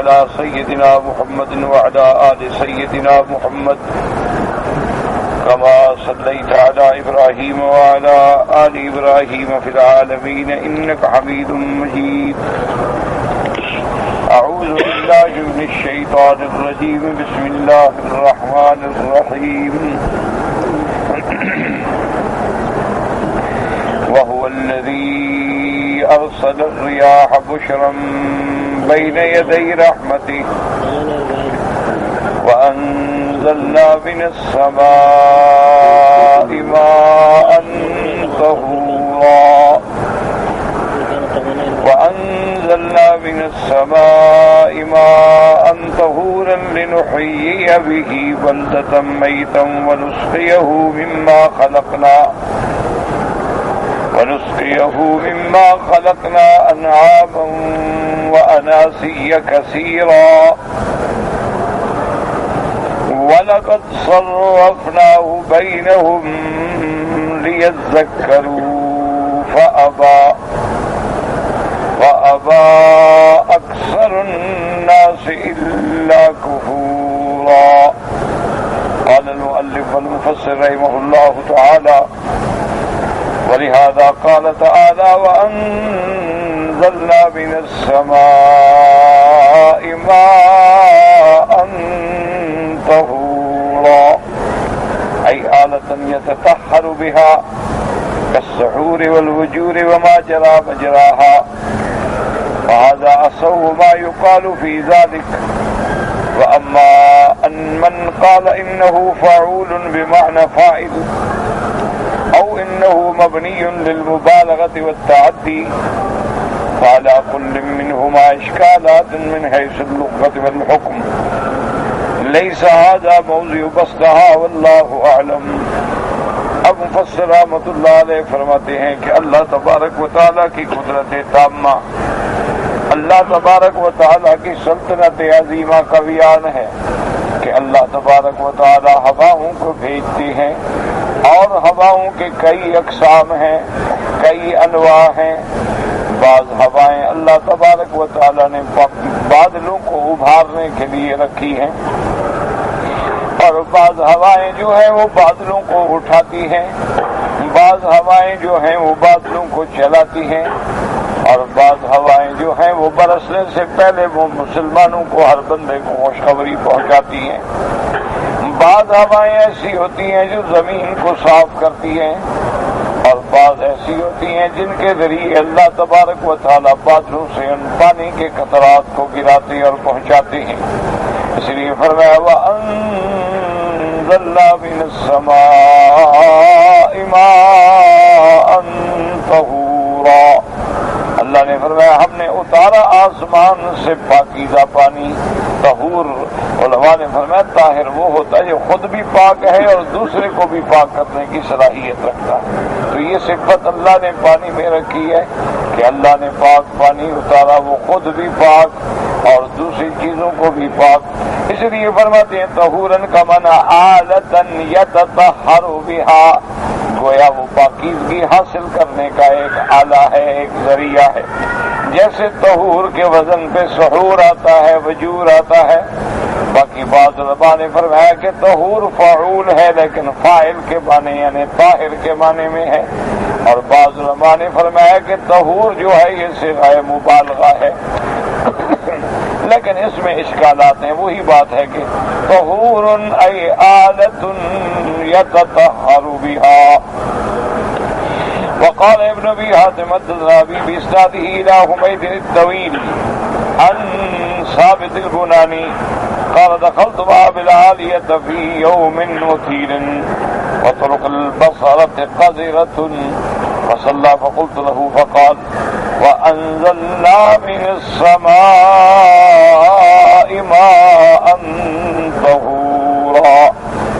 على سيدنا محمد وعلى آل سيدنا محمد كما صليت على إبراهيم وعلى آل إبراهيم في العالمين إنك حميد مجيد. أعوذ بالله من الشيطان الرجيم. بسم الله الرحمن الرحيم. وهو الذي أرسل الرياح بشرا بين يدي رحمته وأنزلنا من السماء ماء طهورا وأنزلنا من السماء ماء طهورا لنحيي به بلدة ميتا ونسقيه مما خلقنا أنعاما وأناسيا كثيرا ولقد صرفناه بينهم ليذكروا فأبى أكثر الناس إلا كفورا. قال المؤلف والمفسر رحمه الله تعالى: ولهذا قال تعالى: وأنزلنا من السماء ماء طهورا، أي آلة يتطهر بها كالسحور والوجور وما جرى مجراها. وهذا أصح ما يقال في ذلك. وأما أن من قال إنه فعول بمعنى فاعل أو إنه مبني للمبالغة والتعدي فعلى كل منهما إشكالات من حيث اللغة والحكم، ليس هذا موضع بسطها والله أعلم. اب مفسر رحمۃ اللہ علیہ فرماتے ہیں کہ اللہ تبارک و تعالیٰ کی قدرت تامہ، اللہ تبارک و تعالیٰ کی سلطنت عظیمہ کا بیان ہے کہ اللہ تبارک و تعالیٰ ہواؤں کو بھیجتے ہیں، اور ہواؤں کے کئی اقسام ہیں، کئی انواع ہیں۔ بعض ہوائیں اللہ تبارک و تعالیٰ نے بادلوں کو ابھارنے کے لیے رکھی ہیں، اور بعض ہوائیں جو ہیں وہ بادلوں کو اٹھاتی ہیں، بعض ہوائیں جو ہیں وہ بادلوں کو چلاتی ہیں، اور بعض ہوائیں جو ہیں وہ برسنے سے پہلے وہ مسلمانوں کو، ہر بندے کو خوشخبری پہنچاتی ہیں۔ بعض ہوائیں ایسی ہوتی ہیں جو زمین کو صاف کرتی ہیں، اور بعض ایسی ہوتی ہیں جن کے ذریعے اللہ تبارک و تعالیٰ بادلوں سے ان پانی کے قطرات کو گراتے اور پہنچاتے ہیں۔ اس لیے فرمایا: وَأَنزَلْنَا مِنَ السَّمَاءِ مَاءً طَهُورًا، اللہ نے فرمایا ہم نے اتارا آسمان سے پاکیزہ پانی۔ طہور علماء نے فرمایا طاہر وہ ہوتا ہے جو خود بھی پاک ہے اور دوسرے کو بھی پاک کرنے کی صلاحیت رکھتا ہے۔ تو یہ صفت اللہ نے پانی میں رکھی ہے کہ اللہ نے پاک پانی اتارا، وہ خود بھی پاک اور دوسری چیزوں کو بھی پاک۔ اس لیے فرماتے ہیں طہوراً کا معنی آلتاً یتطہر بہا، گویا وہ پاکیزگی حاصل کرنے کا ایک آلہ ہے، ایک ذریعہ ہے۔ جیسے طہور کے وزن پہ سحور آتا ہے، وجور آتا ہے۔ باقی بعض علماء نے فرمایا کہ طہور فعول ہے لیکن فاعل کے معنی یعنی طاہر کے معنی میں ہے، اور بعض علماء نے فرمایا کہ طہور جو ہے یہ صیغہ مبالغہ ہے لیکن اس میں اشکالات ہیں۔ وہی بات ہے کہ طہور ای آلۃ یتطہر بہا۔ وقال ابن ابي حاتم الذهبي باسناده الى حميد الطويل عن ثابت البناني قال دخلت مع بالعالية في يوم مثير وطرق البصرة قذرة فصلى فقلت له فقال: وأنزلنا من السماء ماء طهورا،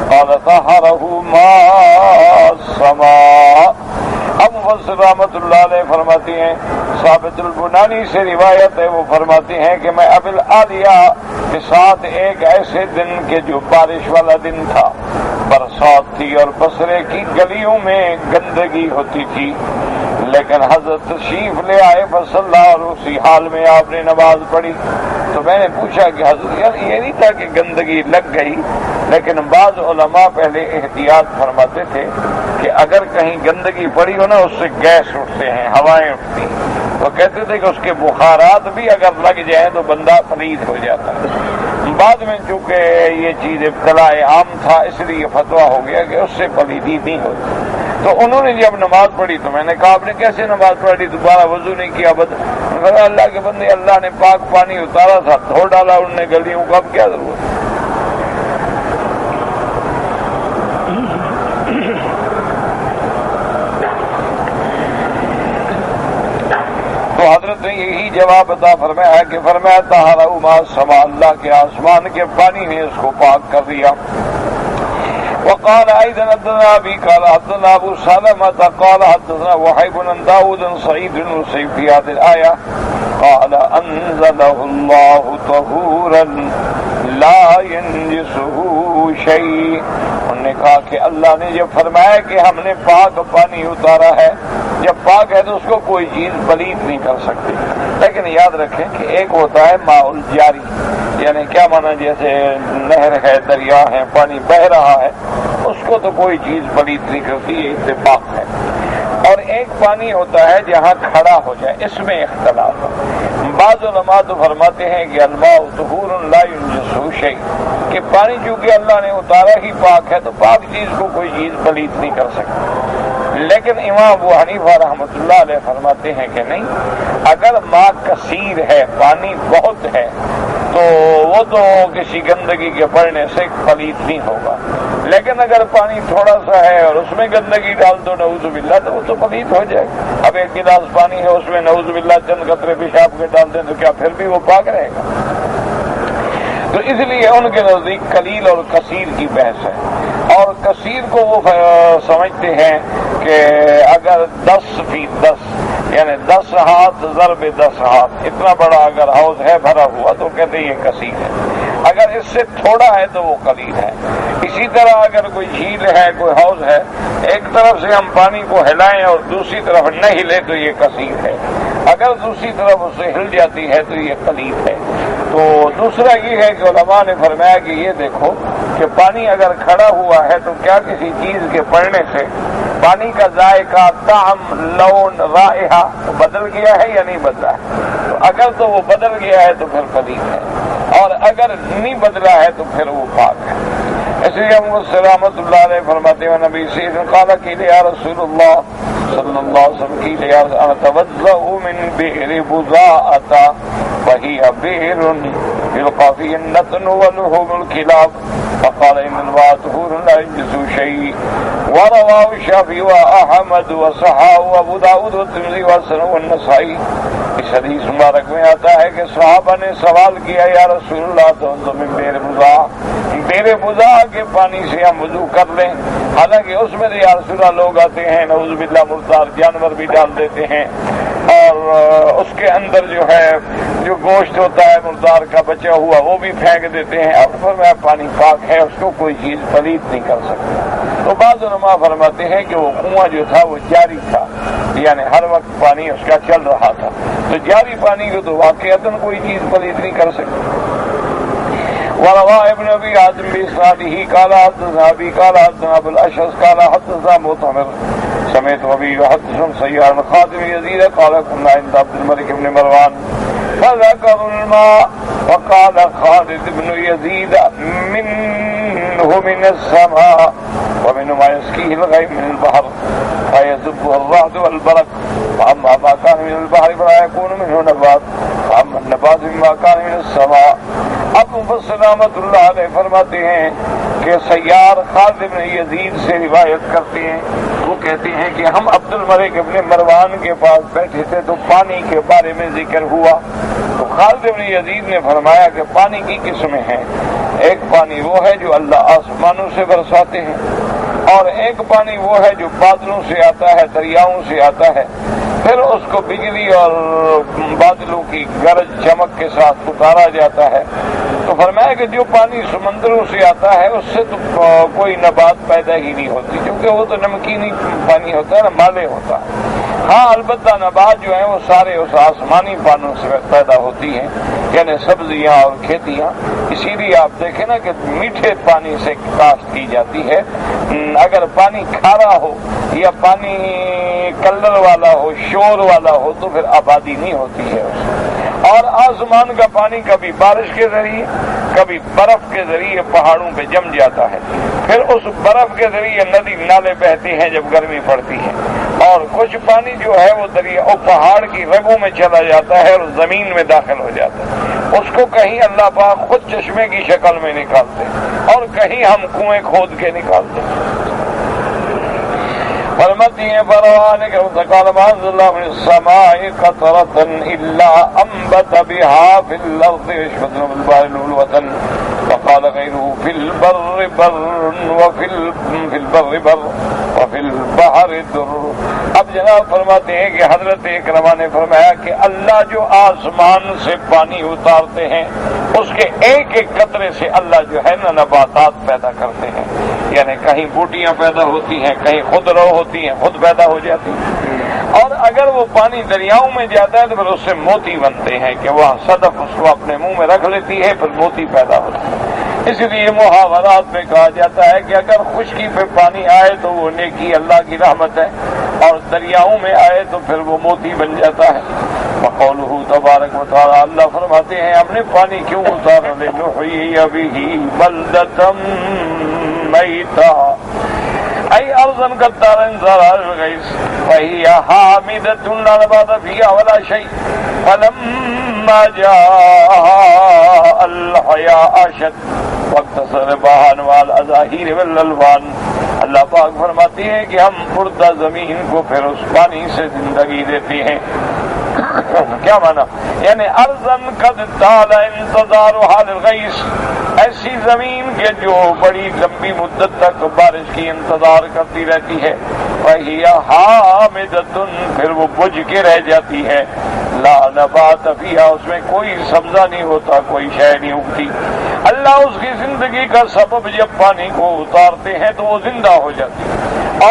قال طهره ماء السماء۔ اب مفسر رحمۃ اللہ علیہ فرماتی ہیں، ثابت البنانی سے روایت ہے، وہ فرماتی ہیں کہ میں ابل عالیہ کے ساتھ ایک ایسے دن کے جو بارش والا دن تھا، برسات تھی اور بصرے کی گلیوں میں گندگی ہوتی تھی، لیکن حضرت تشریف لے آئے فصلی، اور اسی حال میں آپ نے نماز پڑھی۔ تو میں نے پوچھا کہ حضرت یار یہ نہیں تھا کہ گندگی لگ گئی، لیکن بعض علماء پہلے احتیاط فرماتے تھے کہ اگر کہیں گندگی پڑی ہو نا اس سے گیس اٹھتے ہیں، ہوائیں اٹھتی ہیں، تو کہتے تھے کہ اس کے بخارات بھی اگر لگ جائیں تو بندہ پلید ہو جاتا ہے۔ بعد میں چونکہ یہ چیز ابتلاء عام تھا اس لیے فتویٰ ہو گیا کہ اس سے پلیدی نہیں ہوتی۔ تو انہوں نے جب نماز پڑھی تو میں نے کہا آپ نے کیسے نماز پڑھی، دوبارہ وضو نہیں کیا؟ اللہ کے بندے، اللہ نے پاک پانی اتارا تھا، دھو ڈالا انہوں نے گلیوں کو، اب کیا ضرورت ہے؟ تو حضرت نے یہی جواب عطا فرمایا کہ فرمایا طہرہ ما سما، اللہ کے آسمان کے پانی نے اس کو پاک کر دیا۔ وقال ايضا حدثنا ابي قال حدثنا ابو سلمة قال حدثنا وهيب بن داود سعيد بن مسيب في هذه الآية قال انزله الله طهورا لا ينجسه شيء۔ انہوں نے کہا کہ اللہ نے جب فرمایا کہ ہم نے پاک پانی اتارا ہے، جب پاک ہے تو اس کو کوئی چیز پلید نہیں کر سکتی۔ لیکن یاد رکھیں کہ ایک ہوتا ہے ماء الجاری، یعنی کیا مانا، جیسے نہر ہے، دریا ہے، پانی بہ رہا ہے، اس کو تو کوئی چیز پلید نہیں کرتی، یہ اتفاق ہے۔ اور ایک پانی ہوتا ہے جہاں کھڑا ہو جائے، اس میں اختلاف ہے۔ بعض علماء تو فرماتے ہیں کہ الماء طہور لا ينجسه شيء، کہ پانی چونکہ اللہ نے اتارا ہی پاک ہے تو پاک چیز کو کوئی چیز پلید نہیں کر سکتی۔ لیکن امام ابو حنیفہ رحمۃ اللہ علیہ فرماتے ہیں کہ نہیں، اگر ماء کثیر ہے، پانی بہت ہے، تو وہ تو کسی گندگی کے پڑنے سے پلید نہیں ہوگا، لیکن اگر پانی تھوڑا سا ہے اور اس میں گندگی ڈال دو نعوذ باللہ تو وہ تو پلید ہو جائے گا۔ اب ایک گلاس پانی ہے اس میں نعوذ باللہ چند قطرے پیشاب کے ڈال دیں تو کیا پھر بھی وہ پاک رہے گا؟ تو اس لیے ان کے نزدیک قلیل اور کثیر کی بحث ہے، اور کثیر کو وہ سمجھتے ہیں کہ اگر 10 فیٹ 10 یعنی 10 ہاتھ ضرب 10 ہاتھ اتنا بڑا اگر حوض ہے بھرا ہوا تو کہتے ہیں یہ کثیر ہے، اگر اس سے تھوڑا ہے تو وہ قلیل ہے۔ اسی طرح اگر کوئی جھیل ہے، کوئی حوض ہے، ایک طرف سے ہم پانی کو ہلائیں اور دوسری طرف نہ ہلے تو یہ کثیر ہے، اگر دوسری طرف اس سے ہل جاتی ہے تو یہ قلیل ہے۔ تو دوسرا یہ ہے کہ علماء نے فرمایا کہ یہ دیکھو کہ پانی اگر کھڑا ہوا ہے تو کیا کسی چیز کے پڑنے سے پانی کا ذائقہ، طعم، لون، رائحہ بدل گیا ہے یا نہیں بدلا ہے؟ تو اگر تو وہ بدل گیا ہے تو پھر قلیل ہے، اور اگر نہیں بدلا ہے تو پھر وہ پاک ہے۔ اس لیے ہم سلامت اللہ علیہ فرماتے ہیں نبی سے قال کہ یا رسول اللہ صلی اللہ علیہ وسلم کی یا اتوضا من بئر بضاعة وهي بئر يلقى فيه النتن ولحوم الكلاب فقال ان الماء طهور لا ينجس شيء ورواه الشافعي واحمد وصححه ابو داود والترمذي وحسنه والنسائی۔ اس حدیث مبارک میں آتا ہے کہ صحابہ نے سوال کیا یا رسول اللہ تو من بئر بضاعة، بئر بضاعة کے پانی سے ہم وضو کر لیں، حالانکہ اس میں یا رسول اللہ لوگ آتے ہیں نعوذ باللہ مردار جانور بھی ڈال دیتے ہیں، اور اس کے اندر جو ہے جو گوشت ہوتا ہے مردار کا بچا ہوا وہ بھی پھینک دیتے ہیں، اب فرمایا پانی پاک ہے، اس کو کوئی چیز پلید نہیں کر سکتا۔ تو بعض علماء فرماتے ہیں کہ وہ کنواں جو تھا وہ جاری تھا، یعنی ہر وقت پانی اس کا چل رہا تھا، تو جاری پانی کو تو واقعتاً کوئی چیز پلید نہیں کر سکتی۔ وروى ابن ابي حاتم باسناده قال حدثنا ابي قال حدثنا ابو الاشعث قال حدثنا معتمر سمعت ابي يحدث سيار خادم يزيد قال كنا عند عبد الملك بن مروان فذكروا الماء وقال خالد بن يزيد منه من السماء ومن ما يسقيه الغيم من البحر فيذبه الرعد والبرق، فأما ما كان من البحر فلا يكون منه نبات، فأما النبات مما كان من السماء۔ اب مفسر رحمۃ اللہ علیہ فرماتے ہیں کہ سیار خالد بن یزید سے روایت کرتے ہیں، وہ کہتے ہیں کہ ہم عبد الملک ابن مروان کے پاس بیٹھے تھے تو پانی کے بارے میں ذکر ہوا، تو خالد بن یزید نے فرمایا کہ پانی کی قسمیں ہیں، ایک پانی وہ ہے جو اللہ آسمانوں سے برساتے ہیں، اور ایک پانی وہ ہے جو بادلوں سے آتا ہے، دریاؤں سے آتا ہے، پھر اس کو بجلی اور بادلوں کی گرج چمک کے ساتھ اتارا جاتا ہے۔ تو فرمایا کہ جو پانی سمندروں سے آتا ہے اس سے تو کوئی نبات پیدا ہی نہیں ہوتی، کیونکہ وہ تو نمکینی پانی ہوتا ہے نا، مالے ہوتا ہے، ہاں البتہ نبات جو ہیں وہ سارے اس آسمانی پانوں سے پیدا ہوتی ہیں، یعنی سبزیاں اور کھیتیاں. اسی لیے آپ دیکھیں نا کہ میٹھے پانی سے کاشت کی جاتی ہے. اگر پانی کھارا ہو یا پانی کلر والا ہو، شور والا ہو، تو پھر آبادی نہیں ہوتی ہے اس میں. اور آسمان کا پانی کبھی بارش کے ذریعے کبھی برف کے ذریعے پہاڑوں پہ جم جاتا ہے، پھر اس برف کے ذریعے ندی نالے بہتے ہیں جب گرمی پڑتی ہے، اور کچھ پانی جو ہے وہ دریا اور پہاڑ کی رگوں میں چلا جاتا ہے اور زمین میں داخل ہو جاتا ہے. اس کو کہیں اللہ پاک خود چشمے کی شکل میں نکالتے اور کہیں ہم کنویں کھود کے نکالتے. فرماتی ہیں پروان کے قال ما انزل الله من السماء قطرة الا انبت بها في الارض يشهد بالبار الوطن وقال غيره في البر بر وفي البر بر وفي البحر در. اب جناب فرماتے ہیں کہ حضرت اکرمہ نے فرمایا کہ اللہ جو آسمان سے پانی اتارتے ہیں اس کے ایک ایک قطرے سے اللہ جو ہے نا نباتات پیدا کرتے ہیں. یعنی کہیں بوٹیاں پیدا ہوتی ہیں، کہیں خود رو ہوتی ہیں، خود پیدا ہو جاتی ہیں. اور اگر وہ پانی دریاؤں میں جاتا ہے تو پھر اس سے موتی بنتے ہیں کہ وہاں صدف اس کو اپنے منہ میں رکھ لیتی ہے، پھر موتی پیدا ہوتا ہے. اس لیے محاورات میں کہا جاتا ہے کہ اگر خشکی پہ پانی آئے تو وہ نیکی اللہ کی رحمت ہے، اور دریاؤں میں آئے تو پھر وہ موتی بن جاتا ہے. وقولہ تبارک و تعالی، اللہ فرماتے ہیں ہم نے پانی کیوں اتارا؟ لنحیی بہ بلدۃ میتا ای ارضا قطارا زرعا الغیث فہی حامدۃ لا نبات فیہا ولا شیء فلما جاء الحیاء اشد واقتصر بہا انواع الازاہیر والالوان. اللہ پاک فرماتی ہے کہ ہم مردہ زمین کو پھر اس پانی سے زندگی دیتے ہیں. کیا مانا؟ یعنی ارضاً قد طال انتظارها للغیث، ایسی زمین کے جو بڑی لمبی مدت تک بارش کی انتظار کرتی رہتی ہے. وَهِيَ حَامِدَةٌ، پھر وہ بجھ کے رہ جاتی ہے. لا نبات فیہا، اس میں کوئی سبزہ نہیں ہوتا، کوئی شے نہیں اگتی. اللہ اس کی زندگی کا سبب جب پانی کو اتارتے ہیں تو وہ زندہ ہو جاتی ہے،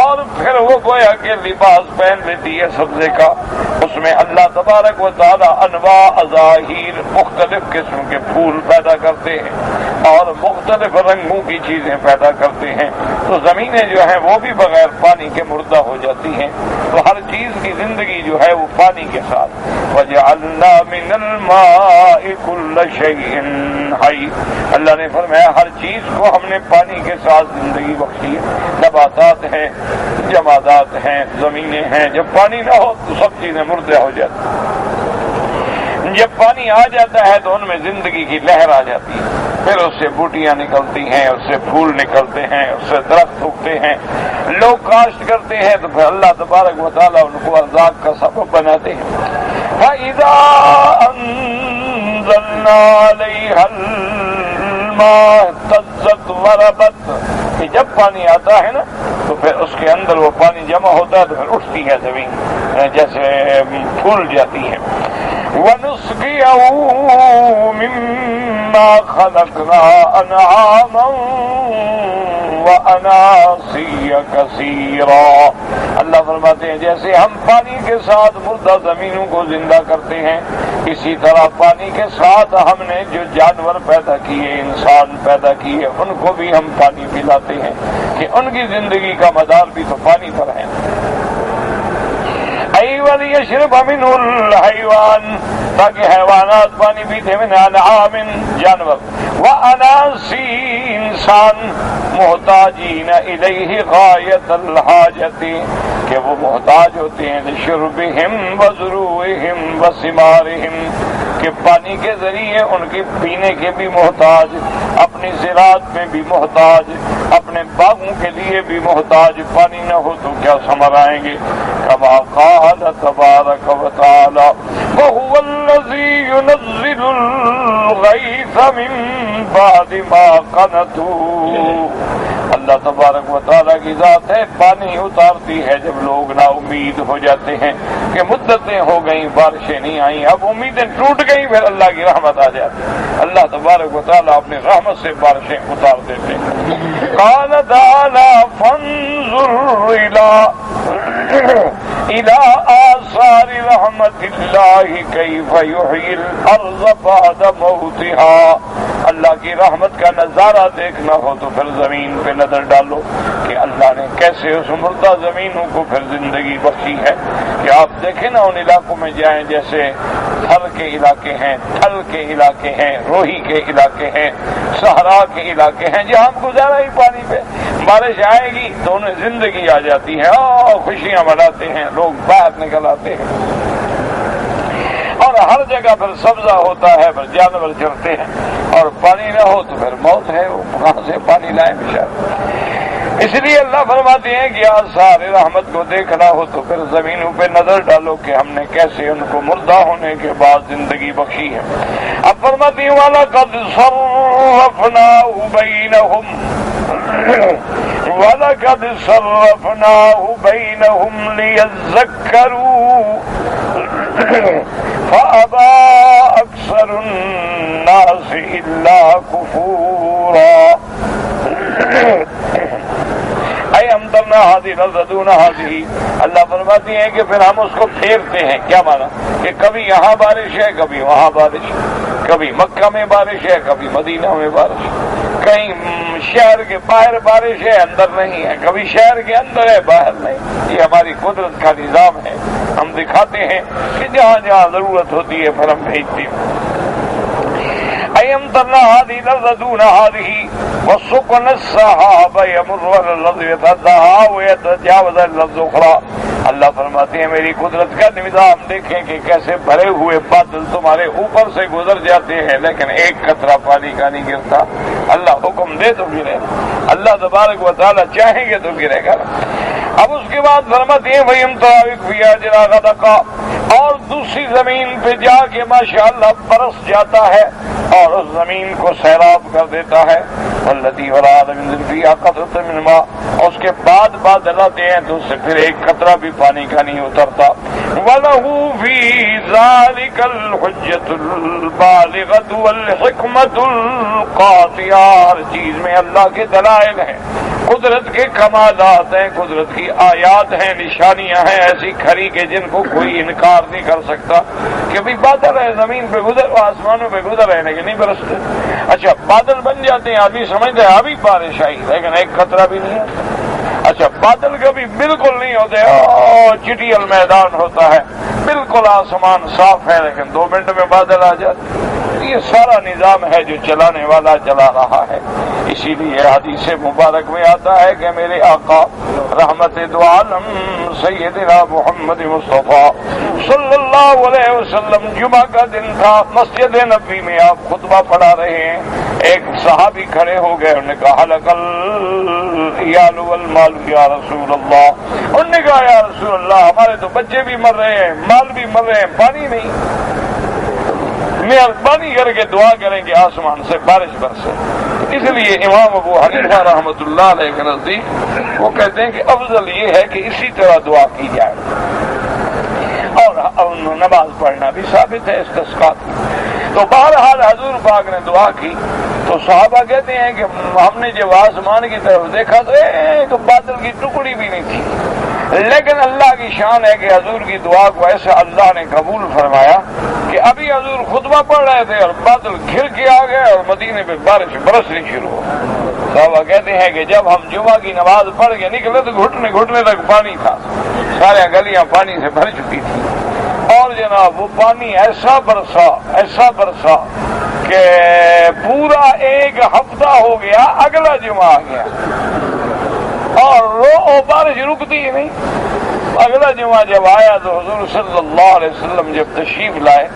اور پھر وہ گویا کہ لباس پہن لیتی ہے سبزے کا. اس میں اللہ تبارک و تعالی انواع ازاہیر، مختلف قسم کے پھول پیدا کرتے ہیں اور مختلف رنگوں کی چیزیں پیدا کرتے ہیں. تو زمینیں جو ہیں وہ بھی بغیر پانی کے مردہ ہو جاتی ہیں. تو ہر چیز کی زندگی جو ہے وہ پانی کے ساتھ. وَجَعَلْنَا مِنَ الْمَاءِ كُلَّ شَيْءٍ حَيٍّ، اللہ نے فرمایا ہر چیز کو ہم نے پانی کے ساتھ زندگی بخشی ہے. نباتات ہیں، جمادات ہیں، زمینیں ہیں. جب پانی نہ ہو تو سب چیزیں مردہ ہو جاتی ہیں. جب پانی آ جاتا ہے تو ان میں زندگی کی لہر آ جاتی ہے. پھر اس سے بوٹیاں نکلتی ہیں، اس سے پھول نکلتے ہیں، اس سے درخت اگتے ہیں. لوگ کاشت کرتے ہیں تو پھر اللہ تبارک و تعالیٰ ان کو ارزاق کا سبب بناتے ہیں. فَإِذَا أَنزَلْنَا عَلَيْهَا الْمَاءَ اهْتَزَّتْ وَرَبَتْ، کہ جب پانی آتا ہے نا تو پھر اس کے اندر وہ پانی جمع ہوتا ہے تو پھر اٹھتی ہے زمین، جیسے پھول جاتی ہے. وَنُسْقِيَهُ مِمَّا خَلَقْنَا أَنْعَامًا وَأَنَاسِيَّ كَثِيرًا. اللہ فرماتے ہیں جیسے ہم پانی کے ساتھ مردہ زمینوں کو زندہ کرتے ہیں، اسی طرح پانی کے ساتھ ہم نے جو جانور پیدا کیے، انسان پیدا کیے، ان کو بھی ہم پانی پلاتے ہیں کہ ان کی زندگی کا مدار بھی تو پانی پر ہے. وَلِيَشْرَبَ مِنْهُ الْحَيْوَانُ، تاکہ حیوانات پانی پیتے. من انعام، جانور. وَأَنَاسِي، انسان. محتاجین الیہ غایت الحاجت، کہ وہ محتاج ہوتے ہیں لشربہم وزروہم وثمارہم، کہ پانی کے ذریعے ان کی پینے کے بھی محتاج، اپنی زراعت میں بھی محتاج، اپنے باغوں کے لیے بھی محتاج. پانی نہ ہو تو کیا ثمر آئیں گے؟ کما قال تبارک و تعالی وَهُوَ الَّذِي يُنَزِّلُ الْغَيْثَ مِن بَعْدِ مَا قَنَطُوا. اللہ تبارک و تعالیٰ کی ذات ہے، پانی اتارتی ہے جب لوگ نا امید ہو جاتے ہیں کہ مدتیں ہو گئیں، بارشیں نہیں آئیں، اب امیدیں ٹوٹ گئیں، پھر اللہ کی رحمت آ جاتی ہے. اللہ تبارک و تعالیٰ اپنی رحمت سے بارشیں اتار دیتے ہیں. قال تعالی فانظر الى إلى آثار رحمة الله كيف يحيي الأرض بعد موتها. اللہ کی رحمت کا نظارہ دیکھنا ہو تو پھر زمین پہ نظر ڈالو کہ اللہ نے کیسے اس مردہ زمینوں کو پھر زندگی بخشی ہے. کہ آپ دیکھیں نا ان علاقوں میں جائیں جیسے تھل کے علاقے ہیں، تھل کے علاقے ہیں، روہی کے علاقے ہیں، صحرا کے علاقے ہیں جہاں گزارا ہی پانی پہ. بارش آئے گی تو انہیں زندگی آ جاتی ہے اور خوشیاں مناتے ہیں، لوگ باہر نکل آتے ہیں اور ہر جگہ پھر سبزہ ہوتا ہے، پھر جانور چرتے ہیں. اور پانی نہ ہو تو پھر موت ہے، وہ کہاں سے پانی لائیں بیچارے. اس لیے اللہ فرماتے ہیں کہ آثار رحمت کو دیکھنا ہو تو پھر زمینوں پہ نظر ڈالو کہ ہم نے کیسے ان کو مردہ ہونے کے بعد زندگی بخشی ہے. اب فرماتے ہیں وَلَقَدْ صَرَّفْنَاهُ بَيْنَهُمْ وَلَقَدْ صَرَّفْنَاهُ بَيْنَهُمْ لِيَذَّكَّرُوا فَأَبَى أَكْثَرُ النَّاسِ إِلَّا كُفُورًا. اے امطرنا ہادی نزدون ہادی. اللہ فرماتی ہیں کہ پھر ہم اس کو پھیرتے ہیں. کیا مانا؟ کہ کبھی یہاں بارش ہے، کبھی وہاں بارش، کبھی مکہ میں بارش ہے، کبھی مدینہ میں بارش، کہیں شہر کے باہر بارش ہے اندر نہیں ہے، کبھی شہر کے اندر ہے باہر نہیں. یہ ہماری قدرت کا نظام ہے. ہم دکھاتے ہیں کہ جہاں جہاں ضرورت ہوتی ہے پھر ہم بھیجتے ہیں. ایم ترنا ہادی لذدون ہادی وسکن السحاب یمر علی الارض یتدعا ویتجاوز الارض اخرى. اللہ فرماتے ہیں میری قدرت کا نظام دیکھیں کہ کیسے بھرے ہوئے بادل تمہارے اوپر سے گزر جاتے ہیں لیکن ایک قطرہ پانی کا نہیں گرتا. اللہ حکم دے تو گرے، اللہ تبارک و تعالی چاہیں گے تو گرے گا. اب اس کے بعد فرماتے ہیں وَيَمْ تَرَاوِكْ فِيهَا جِرَاغَدَقَا، اور دوسری زمین پہ جا کے ماشاءاللہ برس جاتا ہے اور اس زمین کو سیراب کر دیتا ہے. وَالَّذِي وَرَادَ مِنْ ذِلْفِيهَا قَطْرَةً مِنْ مَاءٍ، اس کے بعد بادل آتے ہیں تو اس سے پھر ایک قطرہ بھی پانی کا نہیں اترتا. وَلَهُ فِي ذَلِكَ الْحُجَّةُ الْبَالِغَةُ وَالْحِكْمَةُ الْقَاطِعَةُ. ہر چیز میں اللہ کے دلائل ہیں، قدرت کے کمالات ہیں، قدرت کی آیات ہیں، نشانیاں ہیں ایسی کھری کہ جن کو کوئی انکار نہیں کر سکتا. کہ بھی بادل ہے زمین پہ گزر، آسمانوں پہ گزر ہے لیکن نہیں برستے. اچھا بادل بن جاتے ہیں، آدمی سمجھتا ہے ابھی بارش آئی لیکن ایک قطرہ بھی نہیں ہے. اچھا بادل کبھی بالکل نہیں ہوتے، چٹیل میدان ہوتا ہے، بالکل آسمان صاف ہے لیکن 2 منٹ میں بادل آ جاتے. یہ سارا نظام ہے جو چلانے والا چلا رہا ہے. اسی لیے حدیث مبارک میں آتا ہے کہ میرے آقا رحمت دو عالم سیدنا محمد مصطفیٰ صلی اللہ علیہ وسلم جمعہ کا دن تھا، مسجد نبوی میں آپ خطبہ پڑھا رہے ہیں. ایک صحابی کھڑے ہو گئے، انہوں نے کہا حلق العیال والمال یا رسول اللہ. انہوں نے کہا یا رسول اللہ ہمارے تو بچے بھی مر رہے ہیں، مال بھی مر رہے ہیں، پانی نہیں. مہربانی کر کے دعا کریں کہ آسمان سے بارش برسے. اس لیے امام ابو حنیفہ رحمۃ اللہ علیہ کے نزدیک وہ کہتے ہیں کہ افضل یہ ہے کہ اسی طرح دعا کی جائے. اور نماز پڑھنا بھی ثابت ہے استسقاء. تو بہرحال حضور پاک نے دعا کی تو صحابہ کہتے ہیں کہ ہم نے جب آسمان کی طرف دیکھا تو ایک بادل کی ٹکڑی بھی نہیں تھی. لیکن اللہ کی شان ہے کہ حضور کی دعا کو ایسا اللہ نے قبول فرمایا کہ ابھی حضور خطبہ پڑھ رہے تھے اور بادل گھر کے آ گئے اور مدینے پہ بارش برسنی شروع ہو. صحابہ کہتے ہیں کہ جب ہم جمعہ کی نماز پڑھ کے نکلے تو گھٹنے گھٹنے تک پانی تھا، سارے گلیاں پانی سے بھر چکی تھی. اور جناب وہ پانی ایسا برسا کہ پورا 1 ہفتہ ہو گیا، اگلا جمعہ آ گیا اور بارش رکتی ہی نہیں. اگلا جمعہ جب آیا تو حضور صلی اللہ علیہ وسلم جب تشریف لائے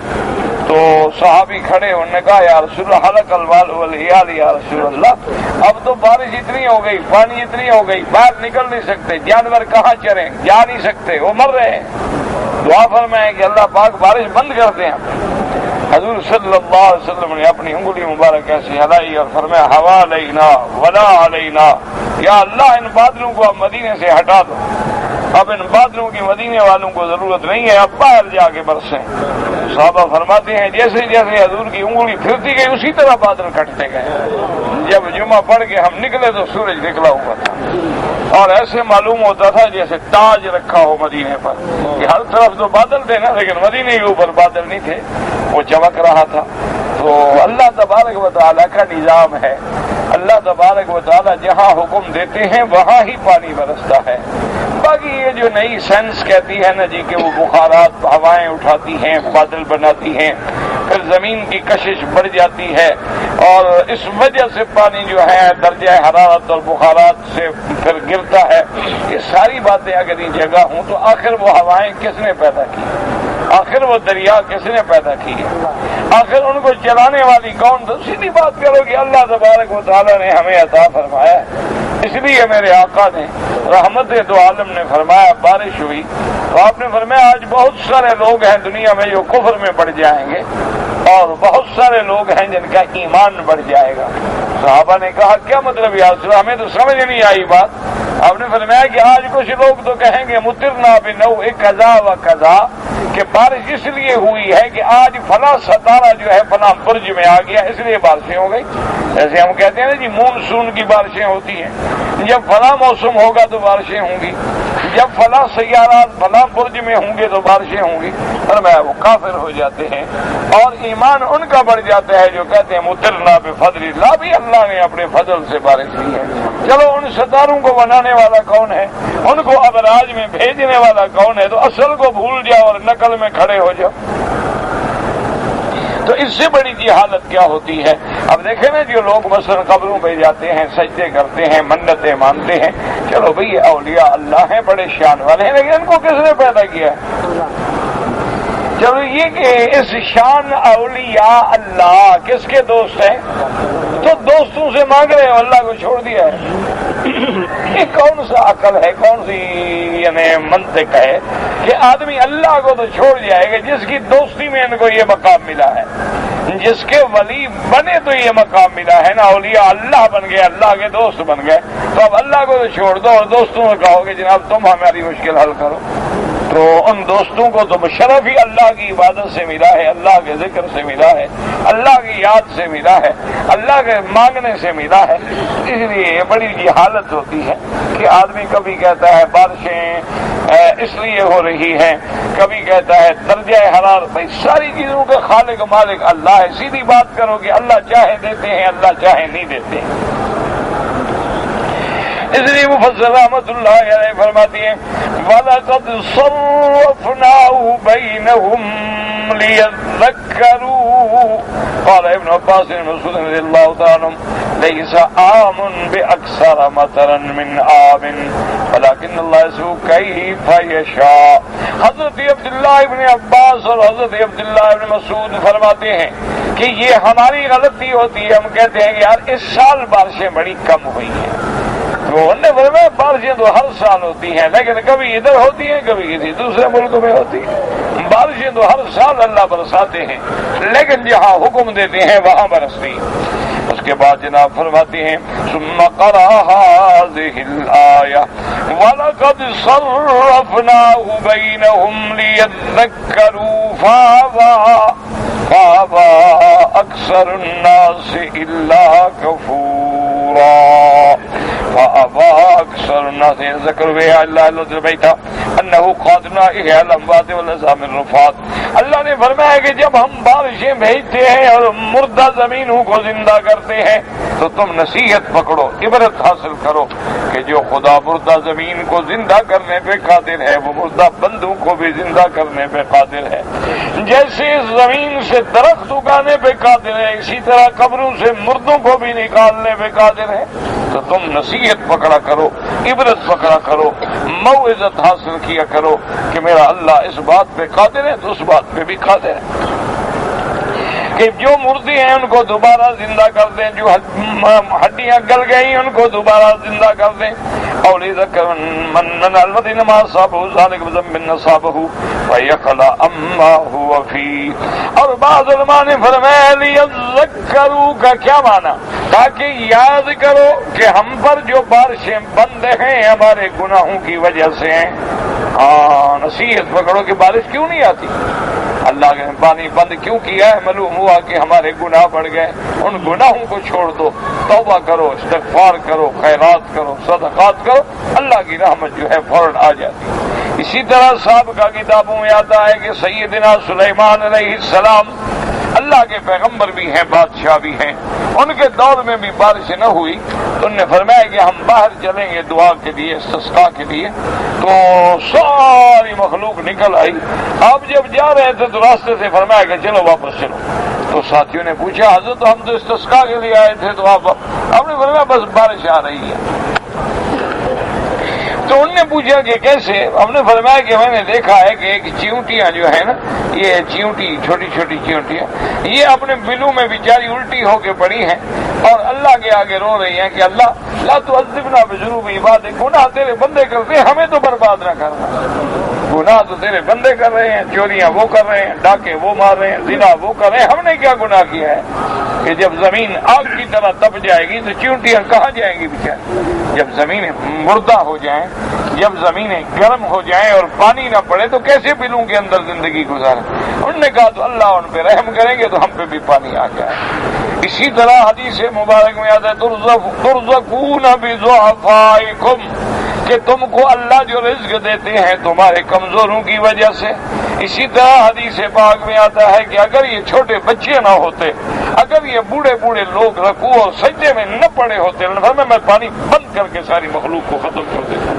تو صحابی کھڑے، انہوں نے کہا یا رسول اللہ حلق المال والعیال یا رسول اللہ، اب تو بارش اتنی ہو گئی، پانی اتنی ہو گئی، باہر نکل نہیں سکتے، جانور کہاں چریں، جا نہیں سکتے، وہ مر رہے ہیں. دعا فرمائیں کہ اللہ پاک بارش بند کر دیں. حضور صلی اللہ علیہ وسلم نے اپنی انگلی مبارک ایسے ہلائی اور فرمایا ہوا علینا ولا علینا، یا اللہ ان بادلوں کو اب مدینے سے ہٹا دو. اب ان بادلوں کی مدینے والوں کو ضرورت نہیں ہے، اب باہر جا کے برسیں۔ صحابہ فرماتے ہیں جیسے جیسے حضور کی انگلی پھرتی گئی اسی طرح بادل کٹتے گئے۔ جب جمعہ پڑھ کے ہم نکلے تو سورج نکلا ہوا تھا اور ایسے معلوم ہوتا تھا جیسے تاج رکھا ہو مدینے پر، کہ ہر طرف تو بادل تھے نا لیکن مدینے کے اوپر بادل نہیں تھے، وہ چمک رہا تھا۔ تو اللہ تبارک و تعالیٰ کا نظام ہے، اللہ تبارک و تعالیٰ جہاں حکم دیتے ہیں وہاں ہی پانی برستا ہے۔ باقی یہ جو نئی سائنس کہتی ہے نا جی کہ وہ بخارات ہوائیں اٹھاتی ہیں، بادل بناتی ہیں، پھر زمین کی کشش بڑھ جاتی ہے اور اس وجہ سے پانی جو ہے درجہ حرارت اور بخارات سے پھر گرتا ہے، یہ ساری باتیں اگر یہ جگہ ہوں تو آخر وہ ہوائیں کس نے پیدا کی؟ آخر وہ دریا کس نے پیدا کی ہے؟ آخر ان کو چلانے والی کون؟ تو سیدھی بات کرو کہ اللہ تبارک و تعالیٰ نے ہمیں عطا فرمایا ہے۔ اس لیے میرے آقا نے رحمت دو عالم نے فرمایا بارش ہوئی تو آپ نے فرمایا آج بہت سارے لوگ ہیں دنیا میں جو کفر میں پڑ جائیں گے اور بہت سارے لوگ ہیں جن کا ایمان بڑھ جائے گا۔ صحابہ نے کہا کیا مطلب یا رسول اللہ؟ ہمیں تو سمجھ نہیں آئی بات۔ آپ نے فرمایا کہ آج کچھ لوگ تو کہیں گے مطرنا بنوء کذا و کذا، کہ بارش اس لیے ہوئی ہے کہ آج فلاں ستارہ جو ہے فلاں برج میں آ گیا اس لیے بارشیں ہو گئی۔ جیسے ہم کہتے ہیں نا جی مونسون کی بارشیں ہوتی ہیں، جب فلاں موسم ہوگا تو بارشیں ہوں گی، جب فلاں سیارات فلاں برج میں ہوں گے تو بارشیں ہوں گی۔ فرمایا وہ کافر ہو جاتے ہیں اور ایمان ان کا بڑھ جاتا ہے جو کہتے ہیں مطرنا بفضل اللہ، بھی اللہ نے اپنے فضل سے بارش کی ہے۔ چلو ان ستاروں کو بنانے والا کون ہے، ان کو ابراج میں بھیجنے والا کون ہے، تو اصل کو بھول جاؤ اور نقل میں کھڑے ہو جاؤ۔ تو اس سے بڑی جہالت کیا ہوتی ہے؟ اب دیکھیں نا جو لوگ مثلا قبروں پہ جاتے ہیں، سجدے کرتے ہیں، منتیں مانتے ہیں، چلو بھئی یہ اولیاء اللہ ہیں، بڑے شان والے ہیں، لیکن ان کو کس نے پیدا کیا ہے؟ چلو یہ کہ اس شان اولیاء اللہ کس کے دوست ہیں؟ تو دوستوں سے مانگ رہے ہو، اللہ کو چھوڑ دیا ہے۔ یہ کون سا عقل ہے، کون سی یعنی منطق ہے کہ آدمی اللہ کو تو چھوڑ جائے گا جس کی دوستی میں ان کو یہ مقام ملا ہے، جس کے ولی بنے تو یہ مقام ملا ہے نا، اولیاء اللہ بن گئے، اللہ کے دوست بن گئے، تو اب اللہ کو تو چھوڑ دو اور دوستوں کو کہو کہ جناب تم ہماری مشکل حل کرو۔ تو ان دوستوں کو تو شرف ہی اللہ کی عبادت سے ملا ہے، اللہ کے ذکر سے ملا ہے، اللہ کی یاد سے ملا ہے، اللہ کے مانگنے سے ملا ہے۔ اس لیے یہ بڑی جہالت ہوتی ہے کہ آدمی کبھی کہتا ہے بارشیں اس لیے ہو رہی ہیں، کبھی کہتا ہے درجہ حرارت، بھائی ساری چیزوں کے خالق مالک اللہ ہے۔ سیدھی بات کرو کہ اللہ چاہے دیتے ہیں، اللہ چاہے نہیں دیتے ہیں۔ اس لیے مفسر رحمۃ اللہ علیہ فرماتی ہیں وَلَقَدْ صَرَّفْنَاهُ بَيْنَهُمْ لِيَذَّكَّرُوا قال ابن عباس مسعود رضی اللہ تعالی عنہ لَيْسَ عَامٌ بِأَكْثَرَ مَطَرًا مِنْ عَامٍ وَلَكِنَّ اللَّهَ يَسُوقُ كَيْفَ يَشَاءُ۔ حضرت عبداللہ ابن عباس اور حضرت عبداللہ ابن مسعود فرماتے ہیں کہ یہ ہماری غلطی ہوتی ہے، ہم کہتے ہیں کہ یار اس سال بارشیں بڑی کم ہوئی ہیں۔ وہ انہوں نے فرمایا بارشیں تو ہر سال ہوتی ہیں، لیکن کبھی ادھر ہوتی ہیں کبھی کسی دوسرے ملک میں ہوتی ہیں۔ بارشیں تو ہر سال اللہ برساتے ہیں، لیکن جہاں حکم دیتے ہیں وہاں برستی۔ اس کے بعد جناب فرماتے ہیں ثم قرأ هذه الآية وَلَقَدْ صَرَّفْنَاهُ بَيْنَهُمْ لِيَذَّكَّرُوا فَأَبَى أَكْثَرُ النَّاسِ إِلَّا كُفُورًا فَأَبَى أَكْثَرُ النَّاسِ يَذَّكَّرُوا بِهَا إِلَّا الْبَيْتَ أَنَّهُ قَادِرٌ عَلَى الْأَمْوَاتِ وَالْعِظَامِ الرُّفَاتِ۔ اللہ نے فرمایا کہ جب ہم بارشیں بھیجتے ہیں اور مردہ زمینوں کو زندہ کرتے ہیں تو تم نصیحت پکڑو، عبرت حاصل کرو کہ جو خدا مردہ زمین کو زندہ کرنے پہ قادر ہے وہ مردہ بندوں کو بھی زندہ کرنے پہ قادر ہے۔ جیسے اس زمین سے درخت اگانے پہ قادر ہے اسی طرح قبروں سے مردوں کو بھی نکالنے پہ قادر ہے۔ تو تم نصیحت پکڑا کرو، عبرت پکڑا کرو، موعظت حاصل کیا کرو کہ میرا اللہ اس بات پہ قادر ہے تو اس بات پہ بھی قادر ہے کہ جو مردے ہیں ان کو دوبارہ زندہ کر دیں، جو ہڈیاں گل گئی ان کو دوبارہ زندہ کر دیں۔ من الذين ما اصابه ذلك بذنب اصابه فيقلع اما هو فيه۔ اور بعض علماء نے فرمایا لیذکروا کا کیا معنی؟ تاکہ یاد کرو کہ ہم پر جو بارشیں بند ہیں ہمارے گناہوں کی وجہ سے ہیں۔ ہاں نصیحت پکڑو کہ بارش کیوں نہیں آتی، اللہ نے پانی بند کیوں کیا ہے؟ معلوم ہوا کہ ہمارے گناہ بڑھ گئے، ان گناہوں کو چھوڑ دو، توبہ کرو، استغفار کرو، خیرات کرو، صدقات کرو، اللہ کی رحمت جو ہے فوراً آ جاتی۔ اسی طرح سابقہ کتابوں میں آتا ہے کہ سیدنا سلیمان علیہ السلام اللہ کے پیغمبر بھی ہیں، بادشاہ بھی ہیں، ان کے دور میں بھی بارش نہ ہوئی تو انہوں نے فرمایا کہ ہم باہر چلیں گے دعا کے لیے، استسقاء کے لیے، تو ساری مخلوق نکل آئی۔ آپ جب جا رہے تھے تو راستے سے فرمایا کہ چلو واپس چلو، تو ساتھیوں نے پوچھا حضرت ہم تو استسقاء کے لیے آئے تھے، تو آپ نے فرمایا بس بارش آ رہی ہے۔ تو انہوں نے پوچھا کہ کیسے؟ ہم نے فرمایا کہ میں نے دیکھا ہے کہ ایک چیونٹیاں جو ہے نا، یہ چیونٹی چھوٹی چھوٹی چیونٹیاں، یہ اپنے بلوں میں بیچاری الٹی ہو کے پڑی ہیں اور اللہ کے آگے رو رہی ہیں کہ اللہ لا تعذبنا بذنوب عبادک، گناہ تیرے بندے کرتے ہیں، ہمیں تو برباد نہ کرنا، گناہ تو تیرے بندے کر رہے ہیں، چوریاں وہ کر رہے ہیں، ڈاکے وہ مار رہے ہیں، زنا وہ کر رہے ہیں، ہم نے کیا گناہ کیا ہے کہ جب زمین آگ کی طرح تپ جائے گی تو چیونٹیاں کہاں جائیں گی بیچاری؟ جب زمینیں مردہ ہو جائیں، جب زمینیں گرم ہو جائیں اور پانی نہ پڑے تو کیسے بلوں کے اندر زندگی گزارے؟ انہوں نے کہا تو اللہ ان پہ رحم کریں گے تو ہم پہ بھی پانی آ جائے۔ اسی طرح حدیث مبارک میں آتا ہے ترزقون بضعفائکم، کہ تم کو اللہ جو رزق دیتے ہیں تمہارے کمزوروں کی وجہ سے۔ اسی طرح حدیث پاک میں آتا ہے کہ اگر یہ چھوٹے بچے نہ ہوتے، اگر یہ بوڑھے بوڑھے لوگ رکوع اور سجدے میں نہ پڑے ہوتے، میں پانی بند کر کے ساری مخلوق کو ختم کر دیتا،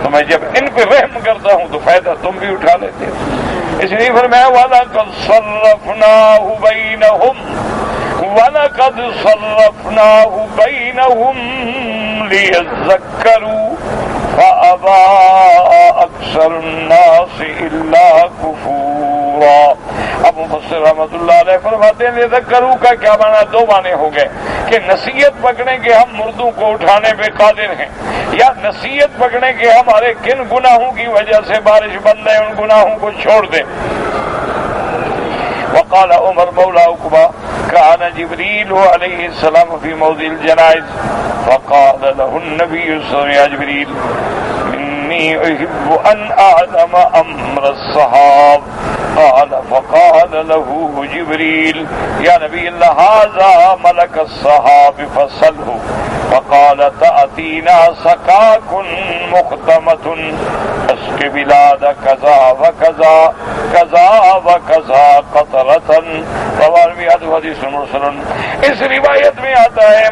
تو میں جب ان پہ رحم کرتا ہوں تو فائدہ تم بھی اٹھا لیتے ہو۔ اس لیے فرمایا وَلَقَدْ صَرَّفْنَاهُ بَيْنَهُمْ وَلَقَدْ صَرَّفْنَاهُ بَيْنَهُمْ لِيَذَّكَّرُوا فَأَبَى أَكْثَرُ النَّاسِ إِلَّا كُفُورًا۔ اب مفسر رحمۃ اللہ علیہ فرماتے ہیں لِيَذَّكَّرُوا کا کیا معنی؟ دو معنی ہو گئے کہ نصیحت پکڑیں کہ ہم مردوں کو اٹھانے پہ قادر ہیں، یا نصیحت پکڑیں کہ ہمارے کن گناہوں کی وجہ سے بارش بند ہے، ان گناہوں کو چھوڑ دیں۔ وقال عمر مولا عقبہ كان جبريل عليه السلام في موضع الجنائز فقال له النبي صلى الله عليه وسلم يا جبريل إني أحب أن أعلم أمر الصحاب قال فقال له جبريل يا نبي الله هذا ملك الصحاب فصله فقال تأتينا سقاك مختمة اسق بلاد كذا وكذا كذا وكذا قطرة رواه حدیث مرسل۔ اس روایت میں آتا ہے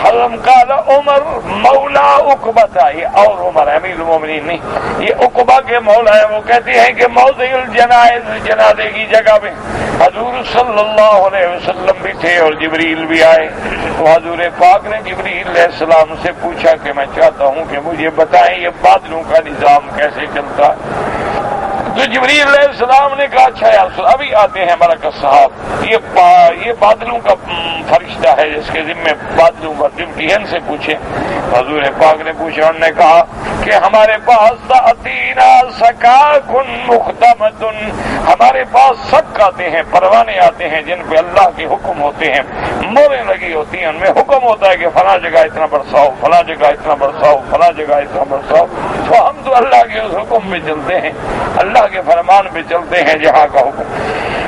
حضرت قال عمر مولا عقبہ تھا، یہ اور عمر امیر المومنین نہیں، یہ عقبہ کے مولا ہے۔ وہ کہتے ہیں کہ موضع الجنائز، جنازے کی جگہ میں حضور صلی اللہ علیہ وسلم بھی تھے اور جبریل بھی آئے، تو حضور پاک نے جبریل علیہ السلام سے پوچھا کہ میں چاہتا ہوں کہ مجھے بتائیں یہ بادلوں کا نظام کیسے چلتا ہے؟ تو جبریل علیہ السلام نے کہا اچھا یا رسول ابھی آتے ہیں ملک صاحب، یہ بادلوں کا فرشتہ ہے جس کے ذمہ بادلوں کا ڈیوٹی ہے، ان سے پوچھیں۔ حضور پاک نے پوچھا، انہوں نے کہا کہ ہمارے پاس تأتینا سکاک مختمۃ، ہمارے پاس سک آتے ہیں، پروانے آتے ہیں جن پہ اللہ کے حکم ہوتے ہیں، موریں لگی ہوتی ہیں، ان میں حکم ہوتا ہے کہ فلاں جگہ اتنا برساؤ، فلاں جگہ اتنا برساؤ، فلاں جگہ اتنا برساؤ، تو ہم تو اللہ کے اس حکم میں چلتے ہیں، اللہ کے فرمان پہ چلتے ہیں جہاں کا حکم۔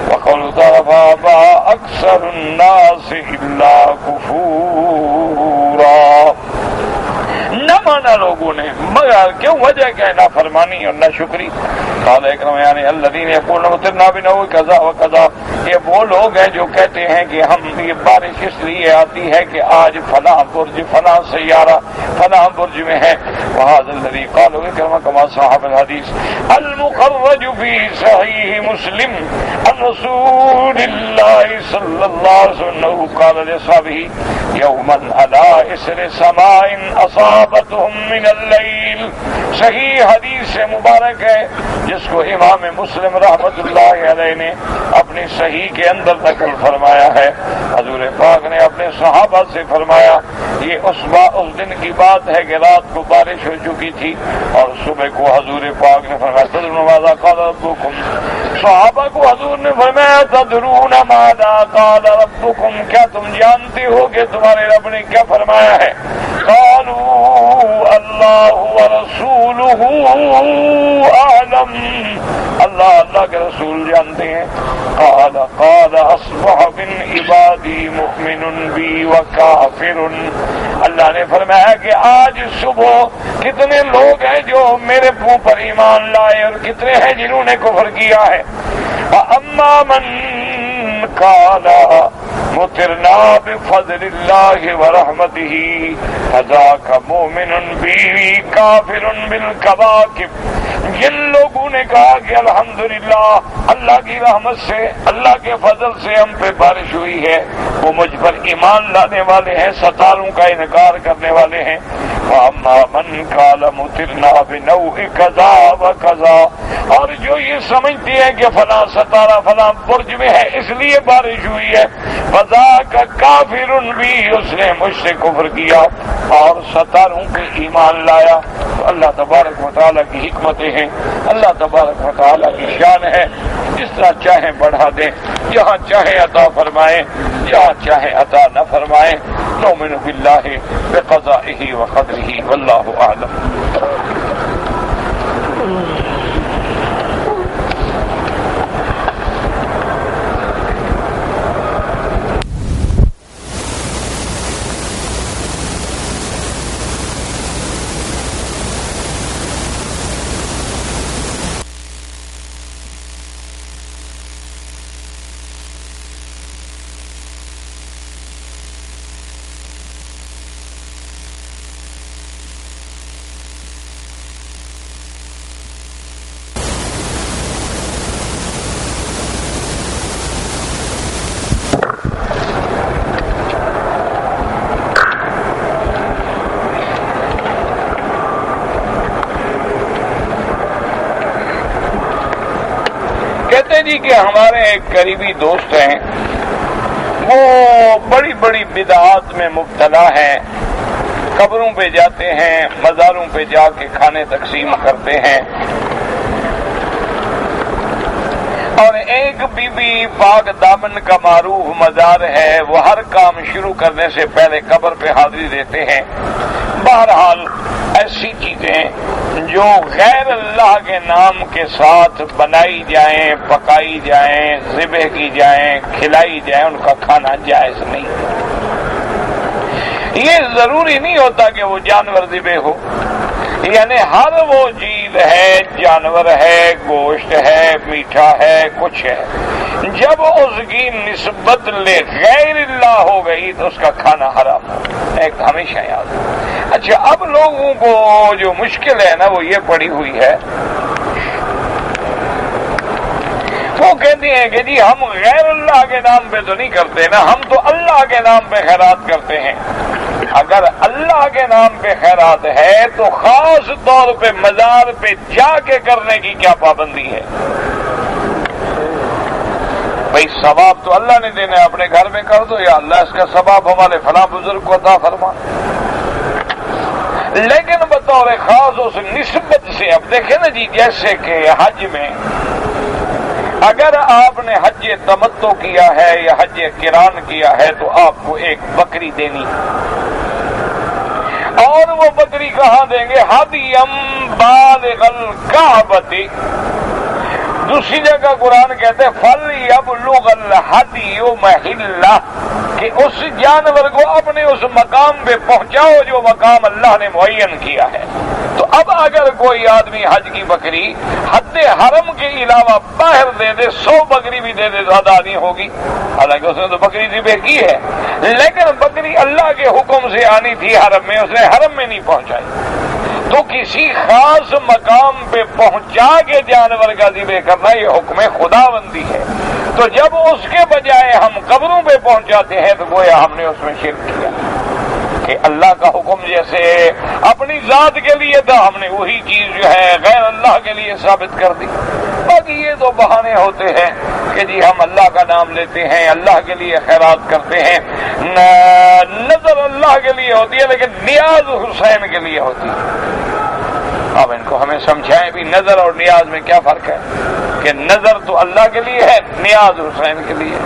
وَقَوْلُ تَعَالَى أَكْثَرُ النَّاسِ إِلَّا كُفُورًا، نہ مانا لوگوں نے مگر کیوں؟ وجہ کیا ہے؟ نافرمانی اور ناشکری۔ قال اکرم یعنی الذین یقولون مطرنا بنحو کذا وکذا، یہ وہ لوگ ہیں جو کہتے ہیں کہ ہم یہ بارش اس لیے آتی ہے کہ آج فلاں برج، فلاں سیارہ فلاں برج میں ہے۔ وهذا الذي قالوا اکرم كما صاحب الحديث المخرج في صحيح مسلم عن رسول الله صلى الله عليه وسلم قال لأصحابه يوما على إثر سماء أصابتهم من الليل۔ صحیح حدیث مبارک ہے جس کو امام مسلم رحمت اللہ علیہ نے اپنی صحیح کے اندر نقل فرمایا ہے۔ حضور پاک نے اپنے صحابہ سے فرمایا، یہ اس دن کی بات ہے کہ رات کو بارش ہو چکی تھی اور صبح کو حضور پاک نے فرمایا تدرون ماذا قال ربکم، صحابہ کو حضور نے فرمایا تدرون ماذا قال ربکم، کیا تم جانتے ہو کہ تمہارے رب نے کیا فرمایا ہے؟ قالوا اللہ ورسولہ اعلم اللہ کے رسول جانتے ہیں؟ قال اصبح من عبادی مؤمن بی وکافر، اللہ نے فرمایا کہ آج صبح کتنے لوگ ہیں جو میرے منہ پر ایمان لائے اور کتنے ہیں جنہوں نے کفر کیا ہے۔ اما من قال مطرنا بفضل اللہ ورحمتہ فذاک مؤمن بی کافر بالکواکب، جن لوگوں نے کہا کہ الحمدللہ اللہ کی رحمت سے، اللہ کے فضل سے ہم پہ بارش ہوئی ہے، وہ مجھ پر ایمان لانے والے ہیں، ستاروں کا انکار کرنے والے ہیں۔ وَأَمَّا مَنْ قَالَ مُطِرْنَا بِنَوْءِ كَذَا وَكَذَا، اور جو یہ سمجھتے ہیں کہ فلاں ستارہ فلاں برج میں ہے اس لیے بارش ہوئی ہے، فَذَاكَ كَافِرٌ بِي، اس نے مجھ سے کفر کیا اور ستاروں پہ ایمان لایا۔ تو اللہ تبارک و تعالیٰ کی حکمتیں ہیں، اللہ تبارک و تعالیٰ کی شان ہے، جس طرح چاہیں بڑھا دیں، جہاں چاہیں عطا فرمائیں، جہاں چاہیں عطا نہ فرمائیں۔ نؤمن باللہ بقضائہ وقدرہ واللہ اعلم۔ کہتے جی کہ ہمارے ایک قریبی دوست ہیں، وہ بڑی بڑی بدعات میں مبتلا ہیں، قبروں پہ جاتے ہیں، مزاروں پہ جا کے کھانے تقسیم کرتے ہیں، اور ایک بی بی پاک دامن کا معروف مزار ہے، وہ ہر کام شروع کرنے سے پہلے قبر پہ حاضری دیتے ہیں۔ بہرحال ایسی چیزیں جو غیر اللہ کے نام کے ساتھ بنائی جائیں، پکائی جائیں، ذبح کی جائیں، کھلائی جائیں، ان کا کھانا جائز نہیں۔ یہ ضروری نہیں ہوتا کہ وہ جانور ذبح ہو، یعنی ہر وہ چیز ہے، جانور ہے، گوشت ہے، میٹھا ہے، کچھ ہے، جب اس کی نسبت لے غیر اللہ ہو گئی تو اس کا کھانا حرام ہو، ایک ہمیشہ یاد ہو۔ اچھا، اب لوگوں کو جو مشکل ہے نا وہ یہ پڑی ہوئی ہے، وہ کہتے ہیں کہ جی ہم غیر اللہ کے نام پہ تو نہیں کرتے نا، ہم تو اللہ کے نام پہ خیرات کرتے ہیں۔ اگر اللہ کے نام پہ خیرات ہے تو خاص طور پہ مزار پہ جا کے کرنے کی کیا پابندی ہے؟ بھئی ثواب تو اللہ نے دینا ہے، اپنے گھر میں کر دو، یا اللہ اس کا ثواب ہمارے فلاں بزرگ کو عطا فرما۔ لیکن بطور خاص اس نسبت سے، اب دیکھیں نا جی، جیسے کہ حج میں اگر آپ نے حج تمتع کیا ہے یا حج قران کیا ہے تو آپ کو ایک بکری دینی، اور وہ بکری کہاں دیں گے؟ ہدیم بالغ الکعبۃ۔ دوسری جگہ قرآن کہتے ہیں فَلْيَبْلُغَ الْهَدْيُ مَحِلَّهُ، کہ اس جانور کو اپنے اس مقام پہ پہنچاؤ جو مقام اللہ نے معین کیا ہے۔ تو اب اگر کوئی آدمی حج کی بکری حد حرم کے علاوہ باہر دے دے، 100 بکری بھی دے دے تو ادا نہیں ہوگی، حالانکہ اس نے تو بکری ذبح کی ہے، لیکن بکری اللہ کے حکم سے آنی تھی حرم میں، اس نے حرم میں نہیں پہنچائی۔ تو کسی خاص مقام پہ پہنچا کے جانور کا ذبح کرنا یہ حکم خداوندی ہے۔ تو جب اس کے بجائے ہم قبروں پہ پہنچاتے ہیں تو گویا ہم نے اس میں شرک کیا کہ اللہ کا حکم جیسے اپنی ذات کے لیے تھا، ہم نے وہی چیز جو ہے غیر اللہ کے لیے ثابت کر دی۔ باقی یہ تو بہانے ہوتے ہیں کہ جی ہم اللہ کا نام لیتے ہیں، اللہ کے لیے خیرات کرتے ہیں، نظر اللہ کے لیے ہوتی ہے لیکن نیاز حسین کے لیے ہوتی ہے۔ اب ان کو ہمیں سمجھائیں بھی نظر اور نیاز میں کیا فرق ہے، کہ نظر تو اللہ کے لیے ہے، نیاز حسین کے لیے۔